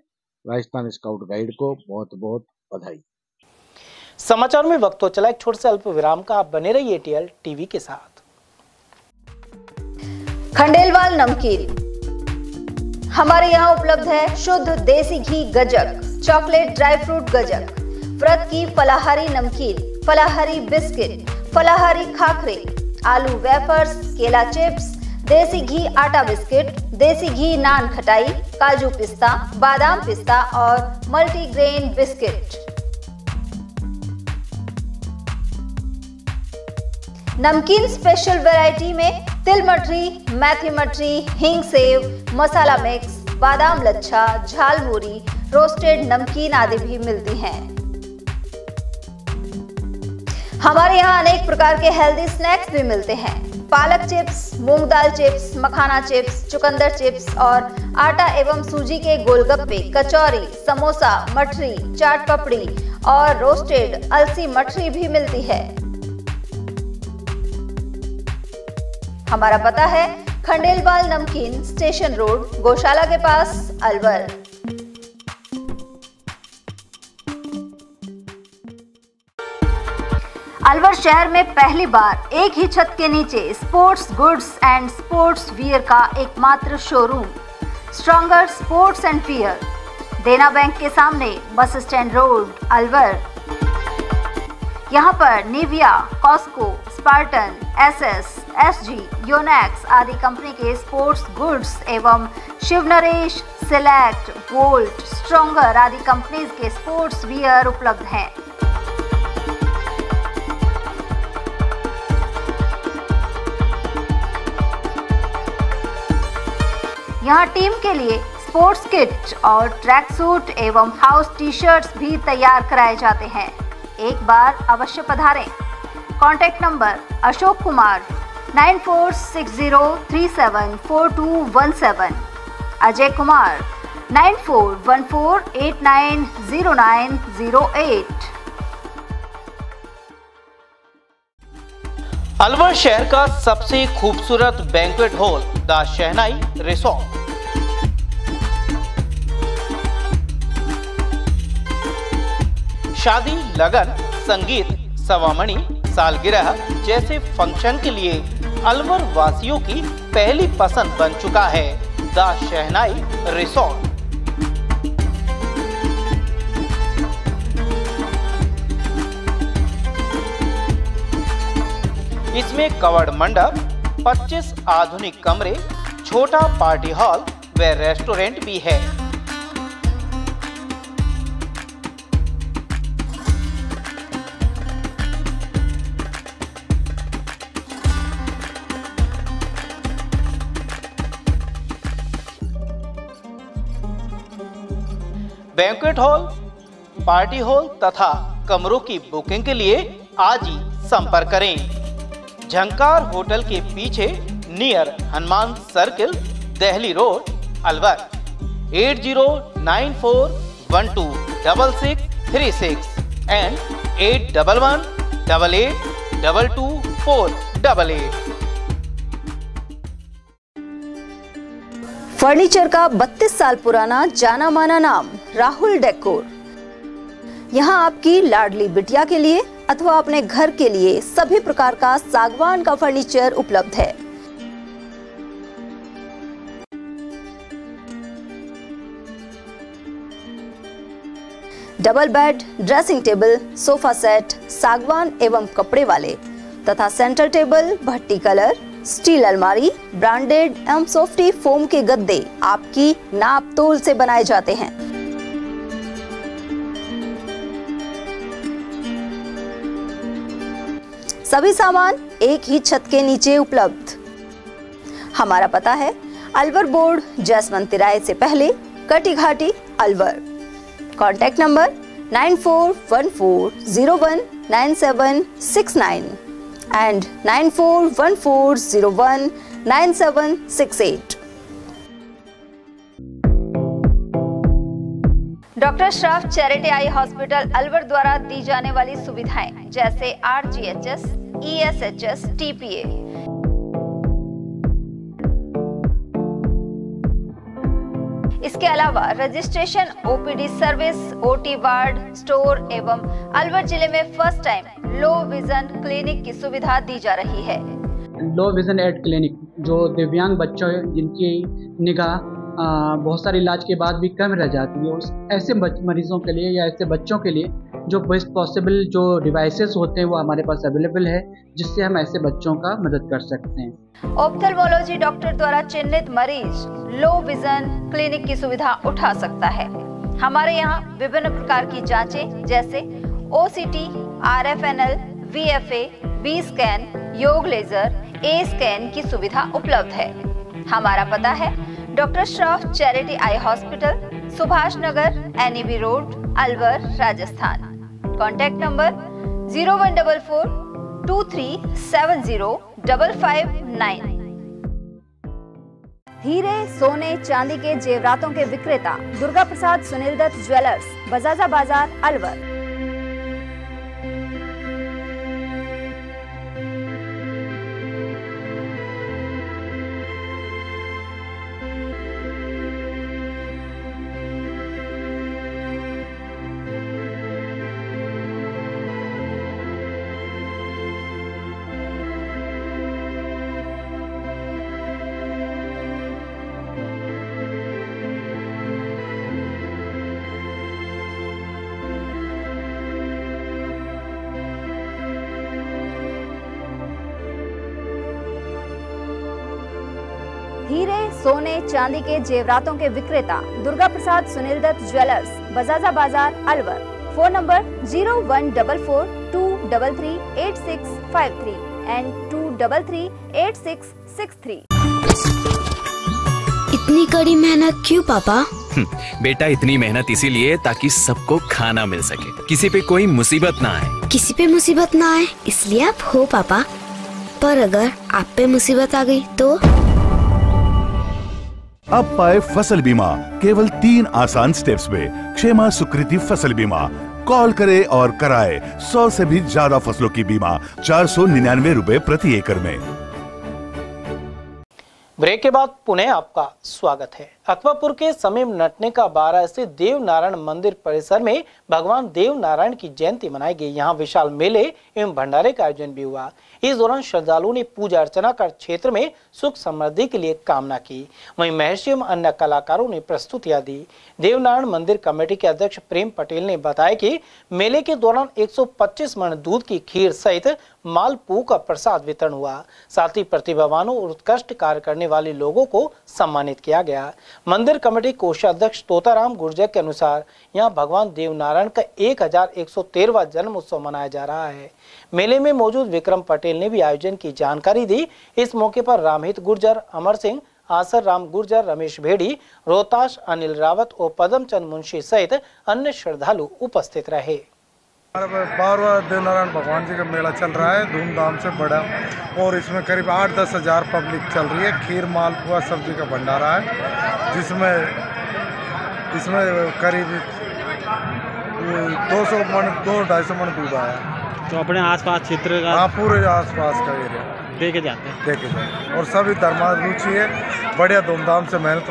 राजस्थान स्काउट गाइड को बहुत बहुत बधाई। समाचार में वक्त तो चला एक छोटे से अल्प विराम का। आप बने रहिए एटीएल टीवी के साथ। खंडेलवाल नमकीन हमारे यहाँ उपलब्ध है। शुद्ध देसी घी गजक, चॉकलेट ड्राई फ्रूट गजक, व्रत की फलाहारी नमकीन, फलाहारी बिस्किट, फलाहारी खाखरे, आलू वेफर्स, केला चिप्स, देसी घी आटा बिस्किट, देसी घी नान खटाई, काजू पिस्ता, बादाम पिस्ता और मल्टीग्रेन बिस्किट। नमकीन स्पेशल वैरायटी में तिल मठरी, मेथी मठरी, हींग सेव, मसाला मिक्स, बादाम लच्छा, झालमुरी, रोस्टेड नमकीन आदि भी मिलती हैं। हमारे यहाँ अनेक प्रकार के हेल्दी स्नैक्स भी मिलते हैं। पालक चिप्स, मूंग दाल चिप्स, मखाना चिप्स, चुकंदर चिप्स और आटा एवं सूजी के गोलगप्पे, कचौरी, समोसा, मठरी, चाट पपड़ी और रोस्टेड अलसी मठरी भी मिलती है। हमारा पता है खंडेलवाल नमकीन, स्टेशन रोड, गौशाला के पास, अलवर। अलवर शहर में पहली बार एक ही छत के नीचे sports goods and sports wear का एकमात्र शोरूम, Stronger Sports and Wear, Dena bank के सामने, बस स्टैंड रोड, अलवर। यहाँ पर Nivia, Cosco, Spartan, SS, SG, Yonex आदि कंपनी के स्पोर्ट्स गुड्स एवं Shiv Naresh, Select, Volt, Stronger आदि कंपनीज के स्पोर्ट्स वियर उपलब्ध हैं। यहाँ टीम के लिए स्पोर्ट्स किट और ट्रैक सूट एवं हाउस टी शर्ट्स भी तैयार कराए जाते हैं। एक बार अवश्य पधारें। Contact number Ashok Kumar 9460374217, Ajay Kumar 9414890908। अलवर शहर का सबसे खूबसूरत banquet hall the Shehnai resort. शादी, लगन, संगीत, सवामणी, सालगिरह जैसे फंक्शन के लिए अलवर वासियों की पहली पसंद बन चुका है द शहनाई रिसोर्ट। इसमें कवर्ड मंडप, 25 आधुनिक कमरे, छोटा पार्टी हॉल व रेस्टोरेंट भी है। बैंक्वेट हॉल, पार्टी हॉल तथा कमरों की बुकिंग के लिए आज ही संपर्क करें। झंकार होटल के पीछे near Hanuman circle, Delhi road, Alwar. 8094126636 and 8118822488। Furniture का 32 साल पुराना जाना माना नाम राहुल डेकोर। यहाँ आपकी लाडली बिटिया के लिए अथवा अपने घर के लिए सभी प्रकार का सागवान का फर्नीचर उपलब्ध है। Double bed, dressing table, sofa set सागवान एवं कपड़े वाले तथा सेंटर टेबल, भट्टी कलर, स्टील अलमारी, ब्रांडेड एवं सॉफ्टी फोम के गद्दे आपकी नाप तोल से बनाए जाते हैं। सभी सामान एक ही छत के नीचे उपलब्ध। हमारा पता है अलवर बोर्ड, जैसवंत तिराहे से पहले, Kati Ghati, Alwar. Contact number 9414019769 and 9414019768। Doctor Shroff charity eye hospital Alwar द्वारा दी जाने वाली सुविधाएं जैसे RGHS, ESHS, TPA। इसके अलावा registration, OPD service, OT ward, store एवं अलवर जिले में first time low vision clinic की सुविधा दी जा रही है। लो विजन एड क्लिनिक जो दिव्यांग बच्चों जिनकी निगाह बहुत सारे इलाज के बाद भी कम रह जाती है, उस ऐसे मरीजों के लिए या ऐसे बच्चों के लिए जो बेस्ट पॉसिबल जो डिवाइसेस होते हैं वो हमारे पास अवेलेबल है, जिससे हम ऐसे बच्चों का मदद कर सकते हैं। ऑप्थेल्मोलॉजी डॉक्टर द्वारा चिन्हित मरीज लो विजन क्लिनिक की सुविधा उठा सकता है। हमारे यहाँ विभिन्न प्रकार की जांचें जैसे OCT, RFNL, VFA, B scan, YAG laser, A scan की सुविधा उपलब्ध है। हमारा पता है doctor Shroff charity eye hospital, Subhash Nagar, NEB road, Alwar, Rajasthan. Contact number 0144 2370 559। हीरे, सोने, चांदी के जेवरातों के विक्रेता दुर्गा प्रसाद सुनील दत्त ज्वेलर्स, बजाजा बाजार, अलवर। हीरे, सोने, चांदी के जेवरातों के विक्रेता दुर्गा प्रसाद सुनील दत्त ज्वेलर्स, बजाजा बाजार, अलवर। Phone number 0144 233 8653 and 233 8663। इतनी कड़ी मेहनत क्यों पापा? बेटा इतनी मेहनत इसीलिए ताकि सबको खाना मिल सके, किसी पे कोई मुसीबत ना आए। किसी पे मुसीबत ना आए इसलिए आप हो पापा, पर अगर आप पे मुसीबत आ गई तो? अब पाए फसल बीमा केवल 3 आसान स्टेप्स में। क्षेमा सुकृति फसल बीमा। कॉल करे और कराए 100 से भी ज्यादा फसलों की बीमा 499 रुपए प्रति एकड़ में। ब्रेक के बाद पुनः आपका स्वागत है। अकबरपुर के समीप नटनेका बारा स्थित देव नारायण मंदिर परिसर में भगवान देव नारायण की जयंती मनाई गई। यहाँ विशाल मेले एवं भंडारे का आयोजन भी हुआ। इस दौरान श्रद्धालुओं ने पूजा अर्चना कर क्षेत्र में सुख समृद्धि के लिए कामना की। वहीं महर्षि एवं अन्य कलाकारों ने प्रस्तुतियां दी। देवनारायण मंदिर कमेटी के अध्यक्ष प्रेम पटेल ने बताया कि मेले के दौरान 125 मन दूध की खीर सहित मालपुआ का प्रसाद वितरण हुआ। साथ ही प्रतिभावानों और उत्कृष्ट कार्य करने वाले लोगों को सम्मानित किया गया। मंदिर कमेटी कोषाध्यक्ष तोताराम गुर्जर के अनुसार यहां भगवान देवनारायण का 1113वां जन्म उत्सव मनाया जा रहा है। मेले में मौजूद विक्रम पटेल ने भी आयोजन की जानकारी दी। इस मौके पर रामहित गुर्जर, अमर सिंह, आसर राम गुर्जर, रमेश भेड़ी, रोहताश, अनिल रावत और पदमचंद मुंशी सहित अन्य श्रद्धालु उपस्थित रहे। 12वां देवनारायण भगवान जी का मेला चल रहा है धूमधाम से बड़ा, और इसमें करीब 8-10 हज़ार पब्लिक चल रही है। खीर, मालपुआ, सब्जी का भंडारा है, जिसमें करीब 200-250 मन दूध आया। तो अपने आसपास क्षेत्र का? हाँ, पूरे आसपास का एरिया देखे जाते हैं और सभी धर्मारुचि है, बढ़िया धूमधाम से मेहनत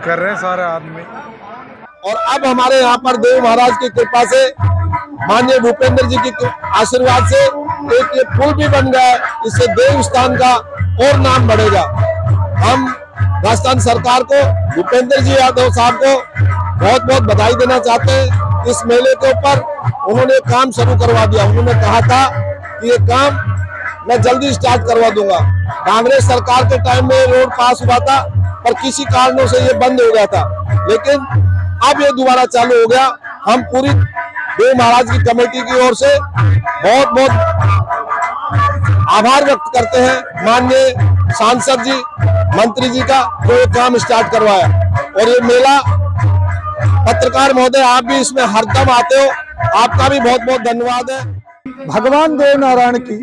कर रहे हैं सारे आदमी। और अब हमारे यहाँ पर देव महाराज की कृपा से, माननीय भूपेंद्र जी की आशीर्वाद से एक ये पुल भी बन गया है। इससे देव स्थान का और नाम बढ़ेगा। हम राजस्थान सरकार को, भूपेंद्र जी यादव साहब को बहुत बहुत बधाई देना चाहते हैं। इस मेले के ऊपर उन्होंने काम शुरू करवा दिया। उन्होंने कहा था कि ये काम मैं जल्दी स्टार्ट करवा दूंगा। कांग्रेस सरकार के टाइम में रोड पास हुआ था, पर किसी कारणों से ये बंद हो गया था, लेकिन अब ये दोबारा चालू हो गया। हम पूरी देव महाराज की कमेटी की ओर से बहुत बहुत आभार व्यक्त करते हैं माननीय सांसद जी, मंत्री जी का, जो ये काम स्टार्ट करवाया। और ये मेला, पत्रकार महोदय आप भी इसमें हरदम आते हो, आपका भी बहुत बहुत धन्यवाद है। भगवान देव नारायण की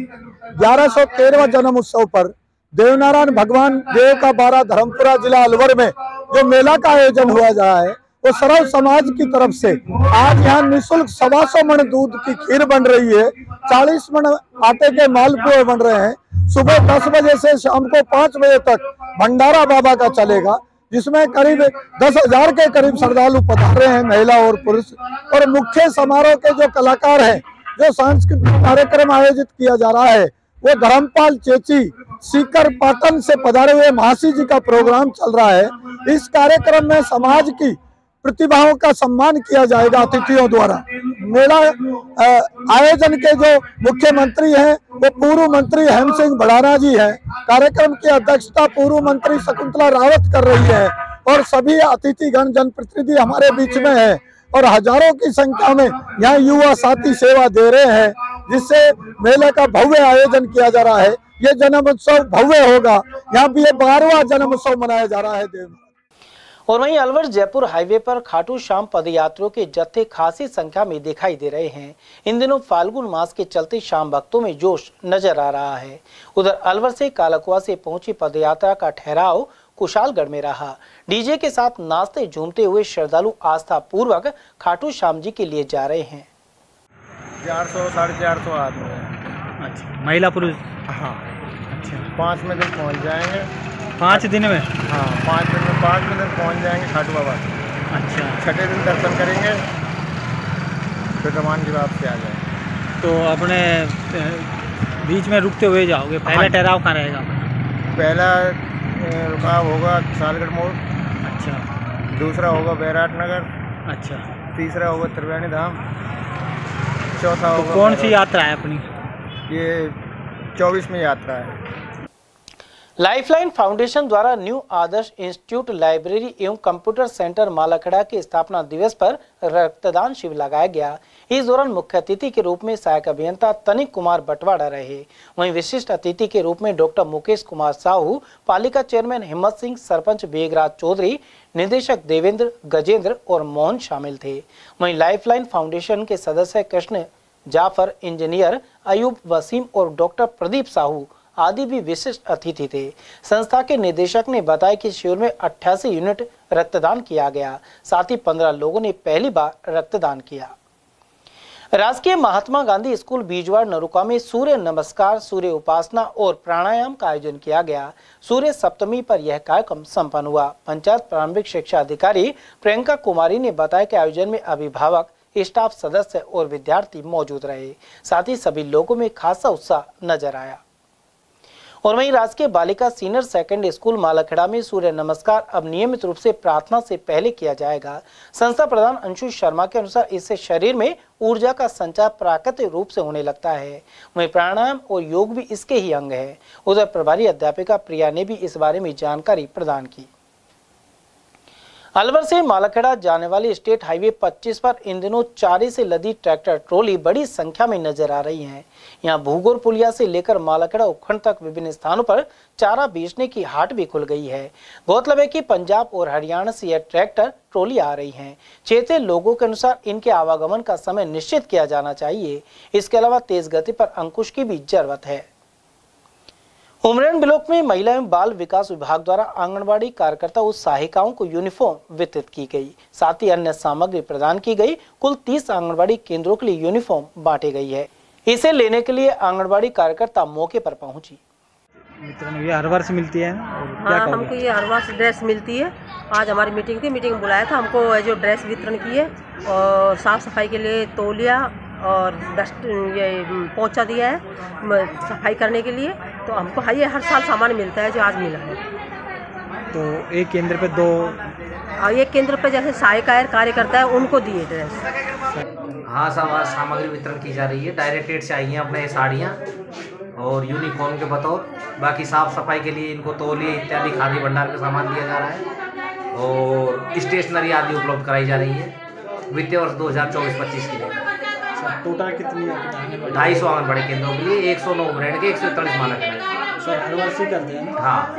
1113वां जन्म उत्सव पर देवनारायण भगवान देव का बारा धर्मपुरा जिला अलवर में जो मेला का आयोजन हुआ जा रहा है, वो सर्व समाज की तरफ से आज यहाँ निःशुल्क 125 मन दूध की खीर बन रही है, 40 मन आटे के मालपुए बन रहे हैं। सुबह 10 बजे से शाम को 5 बजे तक भंडारा बाबा का चलेगा, जिसमें करीब 10,000 के करीब श्रद्धालु पधारे हैं, महिला और पुरुष। और मुख्य समारोह के जो कलाकार हैं, जो सांस्कृतिक कार्यक्रम आयोजित किया जा रहा है, वो धर्मपाल चेची सीकर पाटन से पधारे हुए महासी जी का प्रोग्राम चल रहा है। इस कार्यक्रम में समाज की प्रतिभाओं का सम्मान किया जाएगा अतिथियों द्वारा। मेला आयोजन के जो मुख्यमंत्री हैं वो पूर्व मंत्री हेम सिंह भड़ाना जी हैं। कार्यक्रम की अध्यक्षता पूर्व मंत्री शकुंतला रावत कर रही है और सभी अतिथिगण जनप्रतिनिधि हमारे बीच में हैं और हजारों की संख्या में यहाँ युवा साथी सेवा दे रहे हैं, जिससे मेले का भव्य आयोजन किया जा रहा है। ये जन्म उत्सव भव्य होगा। यहाँ भी ये 12वां जन्म उत्सव मनाया जा रहा है देव। और वहीं अलवर जयपुर हाईवे पर खाटू श्याम पदयात्रियों के जत्थे खासी संख्या में दिखाई दे रहे हैं। इन दिनों फाल्गुन मास के चलते शाम भक्तों में जोश नजर आ रहा है। उधर अलवर से कालाकुआ से पहुंची पदयात्रा का ठहराव कुशालगढ़ में रहा। डीजे के साथ नाचते झूमते हुए श्रद्धालु आस्था पूर्वक खाटू श्याम जी के लिए जा रहे हैं। 400-450 आदमी है। अच्छा, महिला पुरुष? हाँ। अच्छा, 5 मिनट में पहुँच जाएंगे। 5 दिन में? हाँ, 5 मिनट पहुँच जाएंगे खाटू बाबा। अच्छा, छठे दिन दर्शन करेंगे, फिर रमान की वापसी आ जाएंगे। तो अपने बीच में रुकते हुए जाओगे? पहला ठहराव कहाँ रहेगा? पहला रुकाव होगा कुशालगढ़ मोड़। अच्छा। दूसरा होगा बैराट नगर। अच्छा। तीसरा होगा त्रिवेणी धाम। चौथा होगा। कौन सी यात्रा है अपनी? ये 24वीं यात्रा है। लाइफलाइन फाउंडेशन द्वारा न्यू आदर्श इंस्टीट्यूट लाइब्रेरी एवं कंप्यूटर सेंटर मालाखेड़ा के स्थापना दिवस पर रक्तदान शिविर लगाया गया। इस दौरान मुख्य अतिथि के रूप में सहायक अभियंता तनिक कुमार बटवाड़ा रहे। वहीं विशिष्ट अतिथि के रूप में डॉक्टर मुकेश कुमार साहू, पालिका चेयरमैन हिम्मत सिंह, सरपंच बेगराज चौधरी, निदेशक देवेंद्र, गजेंद्र और मोहन शामिल थे। वहीं लाइफलाइन फाउंडेशन के सदस्य कृष्ण जाफर, इंजीनियर अयूब वसीम और डॉक्टर प्रदीप साहू आदि भी विशिष्ट अतिथि थे। संस्था के निदेशक ने बताया कि शिविर में 88 यूनिट रक्तदान किया गया। साथ ही 15 लोगों ने पहली बार रक्तदान किया। राजकीय महात्मा गांधी स्कूल बीजवाड़ नरुका में सूर्य नमस्कार, सूर्य उपासना और प्राणायाम का आयोजन किया गया। सूर्य सप्तमी पर यह कार्यक्रम संपन्न हुआ। पंचायत प्रारंभिक शिक्षा अधिकारी प्रियंका कुमारी ने बताया कि आयोजन में अभिभावक, स्टाफ सदस्य और विद्यार्थी मौजूद रहे। साथ ही सभी लोगों में खासा उत्साह नजर आया। और वहीं राजकीय बालिका सीनियर सेकेंडरी स्कूल मालाखेड़ा में सूर्य नमस्कार अब नियमित रूप से प्रार्थना से पहले किया जाएगा। संस्था प्रधान अंशु शर्मा के अनुसार इससे शरीर में ऊर्जा का संचार प्राकृतिक रूप से होने लगता है। वहीं प्राणायाम और योग भी इसके ही अंग है। उधर प्रभारी अध्यापिका प्रिया ने भी इस बारे में जानकारी प्रदान की। अलवर से मालाखेड़ा जाने वाली स्टेट हाईवे 25 पर इन दिनों चारे से लदी ट्रैक्टर ट्रॉली बड़ी संख्या में नजर आ रही हैं। यहां भूगोर पुलिया से लेकर मालाखेड़ा उपखंड तक विभिन्न स्थानों पर चारा बेचने की हाट भी खुल गई है। गौरतलब है कि पंजाब और हरियाणा से यह ट्रैक्टर ट्रॉली आ रही हैं। क्षेत्रीय लोगों के अनुसार इनके आवागमन का समय निश्चित किया जाना चाहिए। इसके अलावा तेज गति पर अंकुश की भी जरूरत है। उमरेन ब्लॉक में महिला एवं बाल विकास विभाग द्वारा आंगनबाड़ी कार्यकर्ता और सहायिकाओं को यूनिफॉर्म वितरित की गई। साथ ही अन्य सामग्री प्रदान की गई। कुल 30 आंगनबाड़ी केंद्रों के लिए यूनिफॉर्म बांटी गई है। इसे लेने के लिए आंगनबाड़ी कार्यकर्ता मौके पर पहुंची। ये हर वर्ष मिलती है? हाँ, हमको ये हर वर्ष ड्रेस मिलती है। आज हमारी मीटिंग थी, मीटिंग में बुलाया था हमको जो ड्रेस वितरण की है और साफ सफाई के लिए तौलिया और डस्ट ये पोंछा दिया है सफाई करने के लिए। तो हमको ये हर साल सामान मिलता है जो आज मिला है। तो एक केंद्र पे 2 और एक केंद्र पे जैसे सहायक कार्यकर्ता है उनको दिए ड्रेस। हाँ, सामग्री वितरण की जा रही है। डायरेक्टेड से आई हैं अपने साड़ियाँ और यूनिफॉर्म के बतौर। बाकी साफ सफाई के लिए इनको तौलिए इत्यादि खादी भंडार का सामान दिया जा रहा है और स्टेशनरी आदि उपलब्ध कराई जा रही है वित्तीय वर्ष 2024-25 के लिए। टोटल कितनी? 250 आंगनबाड़ी केंद्रों के लिए 109 उमरेड के 143 मालाखेड़ा। सर हर वर्ष ही करते हैं? हाँ।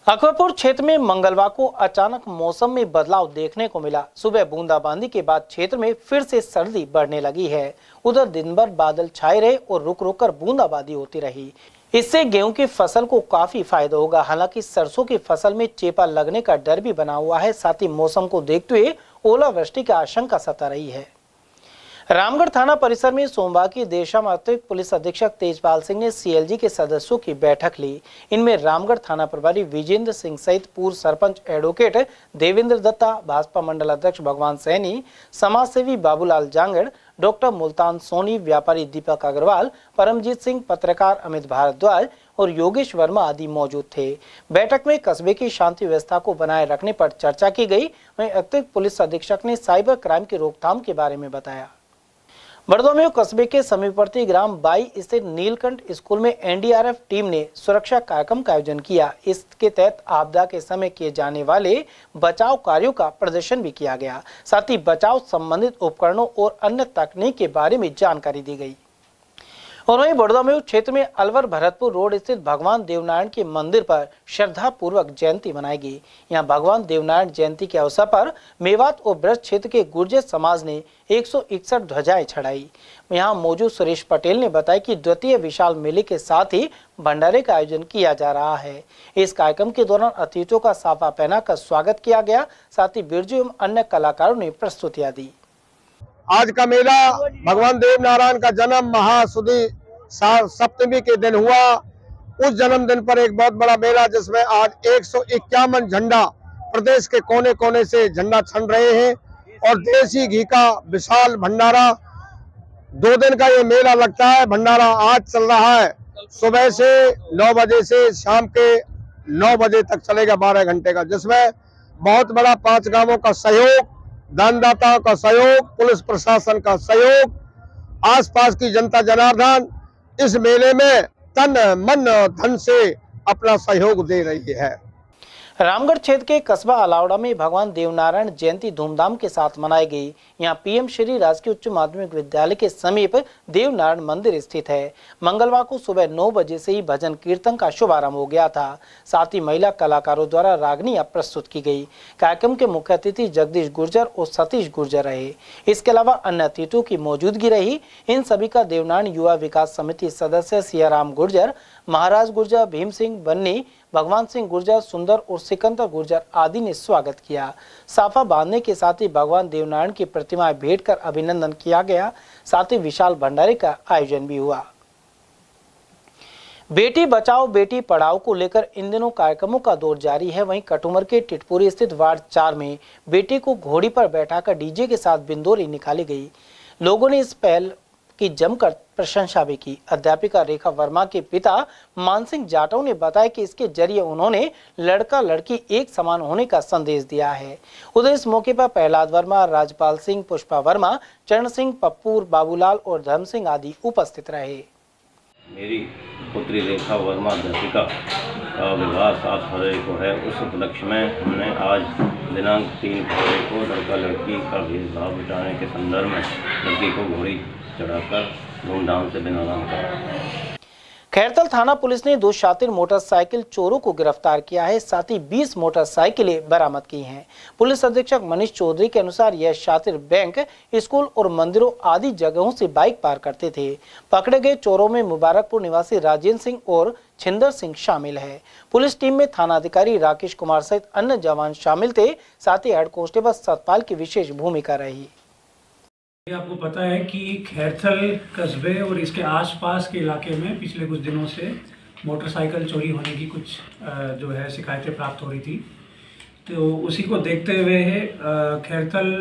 अकबरपुर क्षेत्र में मंगलवार को अचानक मौसम में बदलाव देखने को मिला। सुबह बूंदाबांदी के बाद क्षेत्र में फिर से सर्दी बढ़ने लगी है। उधर दिन भर बादल छाए रहे और रुक रुक कर बूंदाबांदी होती रही। इससे गेहूं की फसल को काफी फायदा होगा। हालांकि सरसों की फसल में चेपा लगने का डर भी बना हुआ है। साथ ही मौसम को देखते हुए ओलावृष्टि की आशंका सता रही है। रामगढ़ थाना परिसर में सोमवार की देर शाम अतिरिक्त पुलिस अधीक्षक तेजपाल सिंह ने सीएलजी के सदस्यों की बैठक ली। इनमें रामगढ़ थाना प्रभारी विजेंद्र सिंह सहित पूर्व सरपंच एडवोकेट देवेंद्र दत्ता, भाजपा मंडल अध्यक्ष भगवान सैनी, समाजसेवी बाबूलाल जांगड़, डॉक्टर मुल्तान सोनी, व्यापारी दीपक अग्रवाल, परमजीत सिंह, पत्रकार अमित भारद्वाज और योगेश वर्मा आदि मौजूद थे। बैठक में कस्बे की शांति व्यवस्था को बनाए रखने पर चर्चा की गई। वहीं अतिरिक्त पुलिस अधीक्षक ने साइबर क्राइम की रोकथाम के बारे में बताया। बड़दौमेव कस्बे के समीपवर्ती ग्राम बाई स्थित नीलकंठ स्कूल में एनडीआरएफ टीम ने सुरक्षा कार्यक्रम का आयोजन किया। इसके तहत आपदा के समय किए जाने वाले बचाव कार्यों का प्रदर्शन भी किया गया। साथ ही बचाव संबंधित उपकरणों और अन्य तकनीक के बारे में जानकारी दी गई। और वहीं बड़दौमेव क्षेत्र में अलवर भरतपुर रोड स्थित भगवान देवनारायण के मंदिर पर श्रद्धा पूर्वक जयंती मनाई गई। यहां भगवान देवनारायण जयंती के अवसर पर मेवात और ब्रज क्षेत्र के गुर्जर समाज ने 161 ध्वजाएं चढ़ाई। यहां मौजूद सुरेश पटेल ने बताया कि द्वितीय विशाल मेले के साथ ही भंडारे का आयोजन किया जा रहा है। इस कार्यक्रम के दौरान अतिथियों का साफा पहनाकर स्वागत किया गया। साथ ही बिरजू एवं अन्य कलाकारों ने प्रस्तुतियां दी। आज का मेला भगवान देवनारायण का जन्म महासुदी सप्तमी के दिन हुआ। उस जन्मदिन पर एक बहुत बड़ा मेला जिसमें आज 151 झंडा प्रदेश के कोने कोने से झंडा छन रहे हैं और देसी घी का विशाल भंडारा 2 दिन का ये मेला लगता है। भंडारा आज चल रहा है, सुबह से 9 बजे से शाम के 9 बजे तक चलेगा, 12 घंटे का, जिसमें बहुत बड़ा 5 गांवों का सहयोग, दानदाताओं का सहयोग, पुलिस प्रशासन का सहयोग, आसपास की जनता जनार्दन इस मेले में तन मन धन से अपना सहयोग दे रही है। रामगढ़ क्षेत्र के कस्बा अलावड़ा में भगवान देवनारायण जयंती धूमधाम के साथ मनाई गई। यहाँ पीएम श्री राजकीय उच्च माध्यमिक विद्यालय के समीप देवनारायण मंदिर स्थित है। मंगलवार को सुबह 9 बजे से ही भजन कीर्तन का शुभारंभ हो गया था। साथ ही महिला कलाकारों द्वारा रागनियां प्रस्तुत की गई। कार्यक्रम के मुख्य अतिथि जगदीश गुर्जर और सतीश गुर्जर रहे। इसके अलावा अन्य अतिथियों की मौजूदगी रही। इन सभी का देवनारायण युवा विकास समिति सदस्य सियाराम गुर्जर, महाराज गुर्जर, भीम सिंह बन्नी, भगवान सिंह गुर्जर, सुंदर और सिकंदर गुर्जर आदि ने स्वागत किया। साफा बांधने के साथ ही भगवान देवनारायण की प्रतिमाएं भेंट कर अभिनंदन किया गया। साथ ही विशाल भंडारे का आयोजन भी हुआ। बेटी बचाओ बेटी पढ़ाओ को लेकर इन दिनों कार्यक्रमों का दौर जारी है। वहीं कटुमर के टिटपुरी स्थित वार्ड 4 में बेटी को घोड़ी पर बैठाकर डीजे के साथ बिंदोरी निकाली गई। लोगों ने इस पहल की जमकर प्रशंसा भी की। अध्यापिका रेखा वर्मा के पिता मानसिंह जाटव ने बताया कि इसके जरिए उन्होंने लड़का लड़की एक समान होने का संदेश दिया है। उधर इस मौके पर प्रहलाद वर्मा, राजपाल सिंह, पुष्पा वर्मा, चरण सिंह, पप्पू, बाबूलाल और धर्म सिंह आदि उपस्थित रहे। मेरी पुत्री रेखा वर्मा अध्यापिका का विवाह 7 फरवरी को है। उस उपलक्ष्य में हमने आज दिनांक 3 फरवरी को लड़का लड़की का भेदभाव मिटाने के संदर्भ में लड़की को घोड़ी चढ़ाकर धूमधाम से बिनादान करा। खैरतल थाना पुलिस ने 2 शातिर मोटरसाइकिल चोरों को गिरफ्तार किया है। साथ ही 20 मोटरसाइकिलें बरामद की हैं। पुलिस अधीक्षक मनीष चौधरी के अनुसार यह शातिर बैंक, स्कूल और मंदिरों आदि जगहों से बाइक पार करते थे। पकड़े गए चोरों में मुबारकपुर निवासी राजेंद्र सिंह और छिंदर सिंह शामिल है। पुलिस टीम में थानाधिकारी राकेश कुमार सहित अन्य जवान शामिल थे। साथ ही हेड कांस्टेबल सतपाल की विशेष भूमिका रही। आपको पता है कि खैरथल कस्बे और इसके आसपास के इलाके में पिछले कुछ दिनों से मोटरसाइकिल चोरी होने की कुछ जो है शिकायतें प्राप्त हो रही थी। तो उसी को देखते हुए खैरथल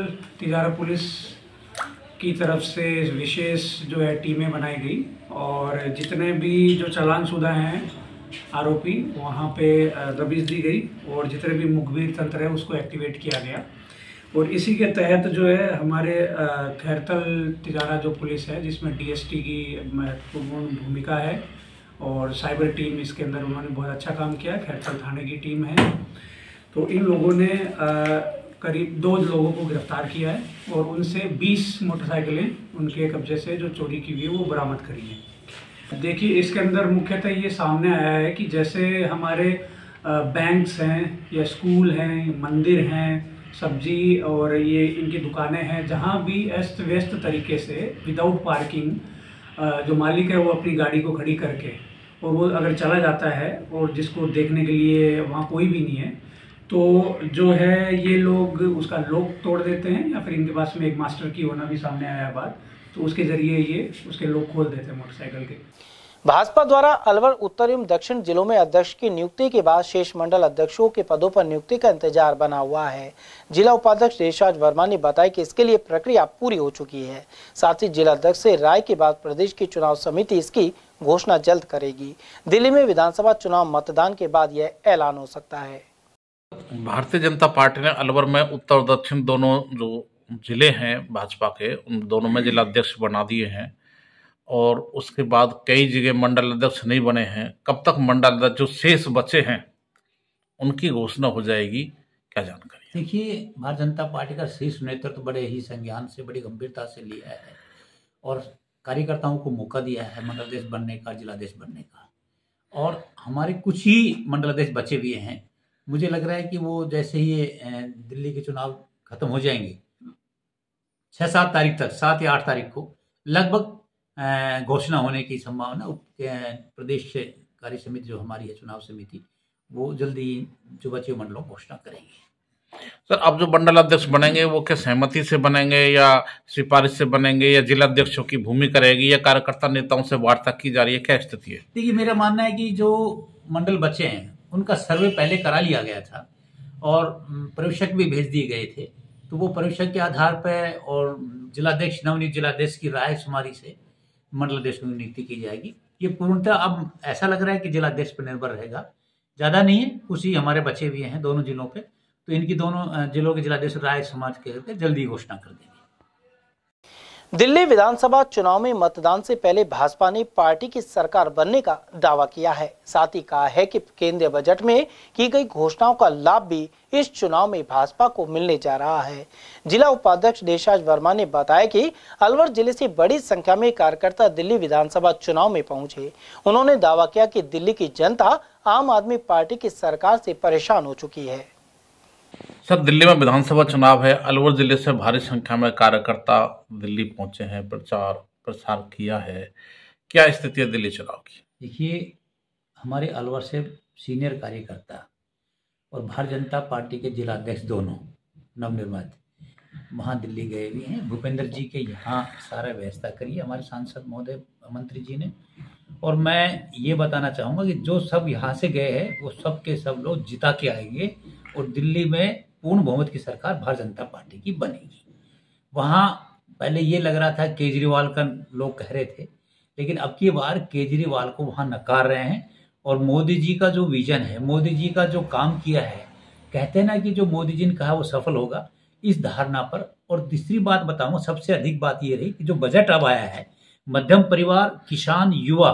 तिजारा पुलिस की तरफ से विशेष जो है टीमें बनाई गई और जितने भी जो चालानशुदा हैं आरोपी वहाँ पे दबिश दी गई और जितने भी मुखबिर तंत्र है उसको एक्टिवेट किया गया। और इसी के तहत जो है हमारे खैरतल तिजारा जो पुलिस है जिसमें डीएसटी की महत्वपूर्ण भूमिका है और साइबर टीम इसके अंदर उन्होंने बहुत अच्छा काम किया। खैरतल थाने की टीम है। तो इन लोगों ने करीब 2 लोगों को गिरफ्तार किया है और उनसे 20 मोटरसाइकिलें उनके कब्जे से जो चोरी की हुई है वो बरामद करी है। देखिए इसके अंदर मुख्यतः ये सामने आया है कि जैसे हमारे बैंक्स हैं या स्कूल हैं, मंदिर हैं, सब्जी और ये इनकी दुकानें हैं, जहाँ भी अस्त व्यस्त तरीके से विदाउट पार्किंग जो मालिक है वो अपनी गाड़ी को खड़ी करके और वो अगर चला जाता है और जिसको देखने के लिए वहाँ कोई भी नहीं है तो जो है ये लोग उसका लॉक तोड़ देते हैं या फिर इनके पास में एक मास्टर की होना भी सामने आया बात, तो उसके ज़रिए ये उसके लॉक खोल देते हैं मोटरसाइकिल के। भाजपा द्वारा अलवर, उत्तर एवं दक्षिण जिलों में अध्यक्ष की नियुक्ति के बाद शेष मंडल अध्यक्षों के पदों पर नियुक्ति का इंतजार बना हुआ है। जिला उपाध्यक्ष देशराज वर्मा ने बताया कि इसके लिए प्रक्रिया पूरी हो चुकी है। साथ ही जिला अध्यक्ष से राय के बाद प्रदेश की चुनाव समिति इसकी घोषणा जल्द करेगी। दिल्ली में विधानसभा चुनाव मतदान के बाद यह ऐलान हो सकता है। भारतीय जनता पार्टी ने अलवर में उत्तर और दक्षिण दोनों जो जिले हैं भाजपा के, उन दोनों में जिला अध्यक्ष बना दिए हैं और उसके बाद कई जगह मंडल अध्यक्ष नहीं बने हैं। कब तक मंडल अध्यक्ष जो शेष बचे हैं उनकी घोषणा हो जाएगी, क्या जानकारी? देखिए, भारतीय जनता पार्टी का शीर्ष नेतृत्व बड़े ही संज्ञान से, बड़ी गंभीरता से लिया है और कार्यकर्ताओं को मौका दिया है मंडल अध्यक्ष बनने का, जिलाध्यक्ष बनने का। और हमारे कुछ ही मंडल अध्यक्ष बचे हुए हैं। मुझे लग रहा है कि वो जैसे ही दिल्ली के चुनाव खत्म हो जाएंगे 6-7 तारीख तक, 7 या 8 तारीख को लगभग घोषणा होने की संभावना। प्रदेश से कार्य समिति जो हमारी है, चुनाव समिति, वो जल्दी जो बचे मंडलों घोषणा करेंगे। सर, अब जो मंडल अध्यक्ष बनेंगे वो क्या सहमति से बनेंगे या सिफारिश से बनेंगे या जिला अध्यक्षों की भूमिका रहेगी या कार्यकर्ता नेताओं से वार्ता की जा रही है, क्या स्थिति है? देखिए, मेरा मानना है कि जो मंडल बचे हैं उनका सर्वे पहले करा लिया गया था और पर्यवेक्षक भी भेज दिए गए थे। तो वो पर्यवेक्षक के आधार पर और जिलाध्यक्ष, नवनियुक्त जिलाध्यक्ष की राय शुमारी से मंडल अध्यक्ष की नियुक्ति की जाएगी। ये पूर्णतः अब ऐसा लग रहा है कि जिलाध्यक्ष पर निर्भर रहेगा, ज़्यादा नहीं है, कुछ ही हमारे बचे हुए हैं दोनों जिलों पे, तो इनकी दोनों जिलों के जिलाध्यक्ष राय समाज के जल्दी घोषणा कर देंगे। दिल्ली विधानसभा चुनाव में मतदान से पहले भाजपा ने पार्टी की सरकार बनने का दावा किया है। साथ ही कहा है कि केंद्रीय बजट में की गई घोषणाओं का लाभ भी इस चुनाव में भाजपा को मिलने जा रहा है। जिला उपाध्यक्ष देशराज वर्मा ने बताया कि अलवर जिले से बड़ी संख्या में कार्यकर्ता दिल्ली विधानसभा चुनाव में पहुंचे। उन्होंने दावा किया कि दिल्ली की जनता आम आदमी पार्टी की सरकार से परेशान हो चुकी है। सर, दिल्ली में विधानसभा चुनाव है, अलवर जिले से भारी संख्या में कार्यकर्ता दिल्ली पहुंचे हैं, प्रचार प्रसार किया है, क्या स्थिति है दिल्ली चुनाव की? देखिए, हमारे अलवर से सीनियर कार्यकर्ता और भारतीय जनता पार्टी के जिला अध्यक्ष दोनों नवनिर्वाचित वहाँ दिल्ली गए हुए हैं। भूपेंद्र जी के यहाँ सारा व्यवस्था करी है हमारे सांसद महोदय मंत्री जी ने। और मैं ये बताना चाहूँगा कि जो सब यहाँ से गए हैं वो सब के सब लोग जिता के आएंगे और दिल्ली में पूर्ण बहुमत की सरकार भारतीय जनता पार्टी की बनेगी। वहाँ पहले ये लग रहा था केजरीवाल का लोग कह रहे थे, लेकिन अब की बार केजरीवाल को वहाँ नकार रहे हैं। और मोदी जी का जो विजन है, मोदी जी का जो काम किया है, कहते हैं ना कि जो मोदी जी ने कहा वो सफल होगा, इस धारणा पर। और दूसरी बात बताऊँ, सबसे अधिक बात ये रही कि जो बजट अब आया है, मध्यम परिवार, किसान, युवा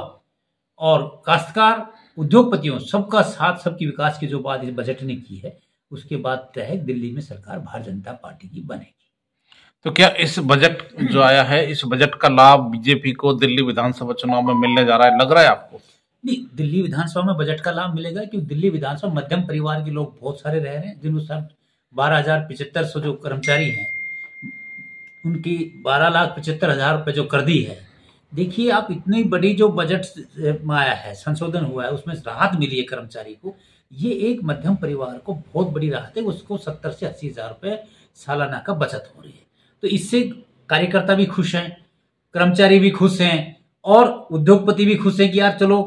और काश्तकार, उद्योगपतियों, सबका साथ, सबकी विकास की जो बात इस बजट ने की है, उसके बाद तय है दिल्ली में सरकार भारतीय जनता पार्टी की बनेगी। तो क्या इस बजट जो आया है, इस बजट का लाभ बीजेपी को दिल्ली विधानसभा चुनाव में मिलने जा रहा है, लग रहा है आपको? नहीं, दिल्ली विधानसभा में बजट का लाभ मिलेगा क्योंकि दिल्ली विधानसभा मध्यम परिवार के लोग बहुत सारे रह रहे हैं, जिनको सब 12,7500 जो कर्मचारी हैं उनकी 12,75,000 रुपये जो कर दी है। देखिए, आप इतनी बड़ी जो बजट में आया है, संशोधन हुआ है, उसमें राहत मिली है कर्मचारी को, ये एक मध्यम परिवार को बहुत बड़ी राहत है। उसको 70 से 80 हज़ार रुपये सालाना का बचत हो रही है। तो इससे कार्यकर्ता भी खुश हैं, कर्मचारी भी खुश हैं और उद्योगपति भी खुश हैं कि यार चलो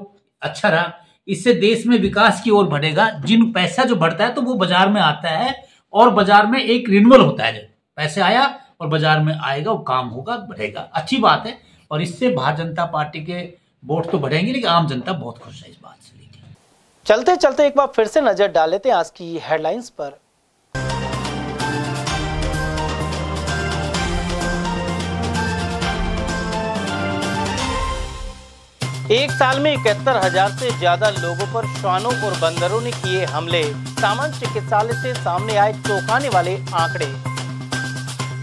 अच्छा रहा। इससे देश में विकास की ओर बढ़ेगा। जिन पैसा जो बढ़ता है तो वो बाजार में आता है और बाजार में एक रिन्यूअल होता है। पैसे आया और बाजार में आएगा, वो काम होगा, बढ़ेगा, अच्छी बात है। और इससे भारतीय जनता पार्टी के वोट तो बढ़ेंगे, लेकिन आम जनता बहुत खुश है इस बात से। लेकिन चलते चलते एक बार फिर से नजर डाल लेते हैं आज की हेडलाइंस पर। एक साल में 71,000 से ज्यादा लोगों पर श्वानों और बंदरों ने किए हमले। सामान्य चिकित्सालय से सामने आए चौंकाने वाले आंकड़े।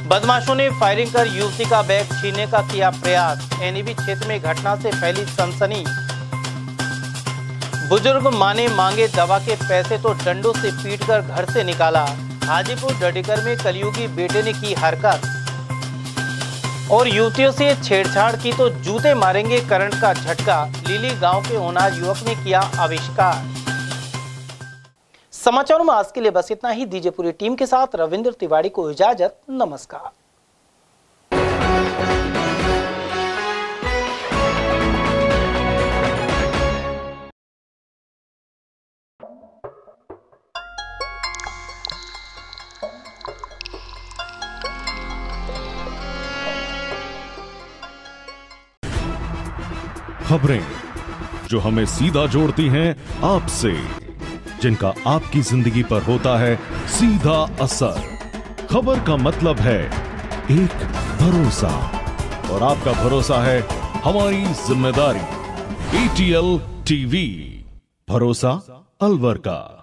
बदमाशों ने फायरिंग कर युवती का बैग छीनने का किया प्रयास। एनईबी क्षेत्र में घटना से फैली सनसनी। बुजुर्ग मां ने मांगे दवा के पैसे तो डंडों से पीटकर घर से निकाला। हाजीपुर डडीकर में कलयुगी बेटे ने की हरकत। और युवतियों से छेड़छाड़ की तो जूते मारेंगे, करंट का झटका। लीली गांव के होनहार युवक ने किया आविष्कार। समाचारों में आज के लिए बस इतना ही। दीजिए पूरी टीम के साथ रविंद्र तिवारी को इजाजत। नमस्कार। खबरें जो हमें सीधा जोड़ती हैं आपसे, जिनका आपकी जिंदगी पर होता है सीधा असर। खबर का मतलब है एक भरोसा, और आपका भरोसा है हमारी जिम्मेदारी। ATL TV, भरोसा अलवर का।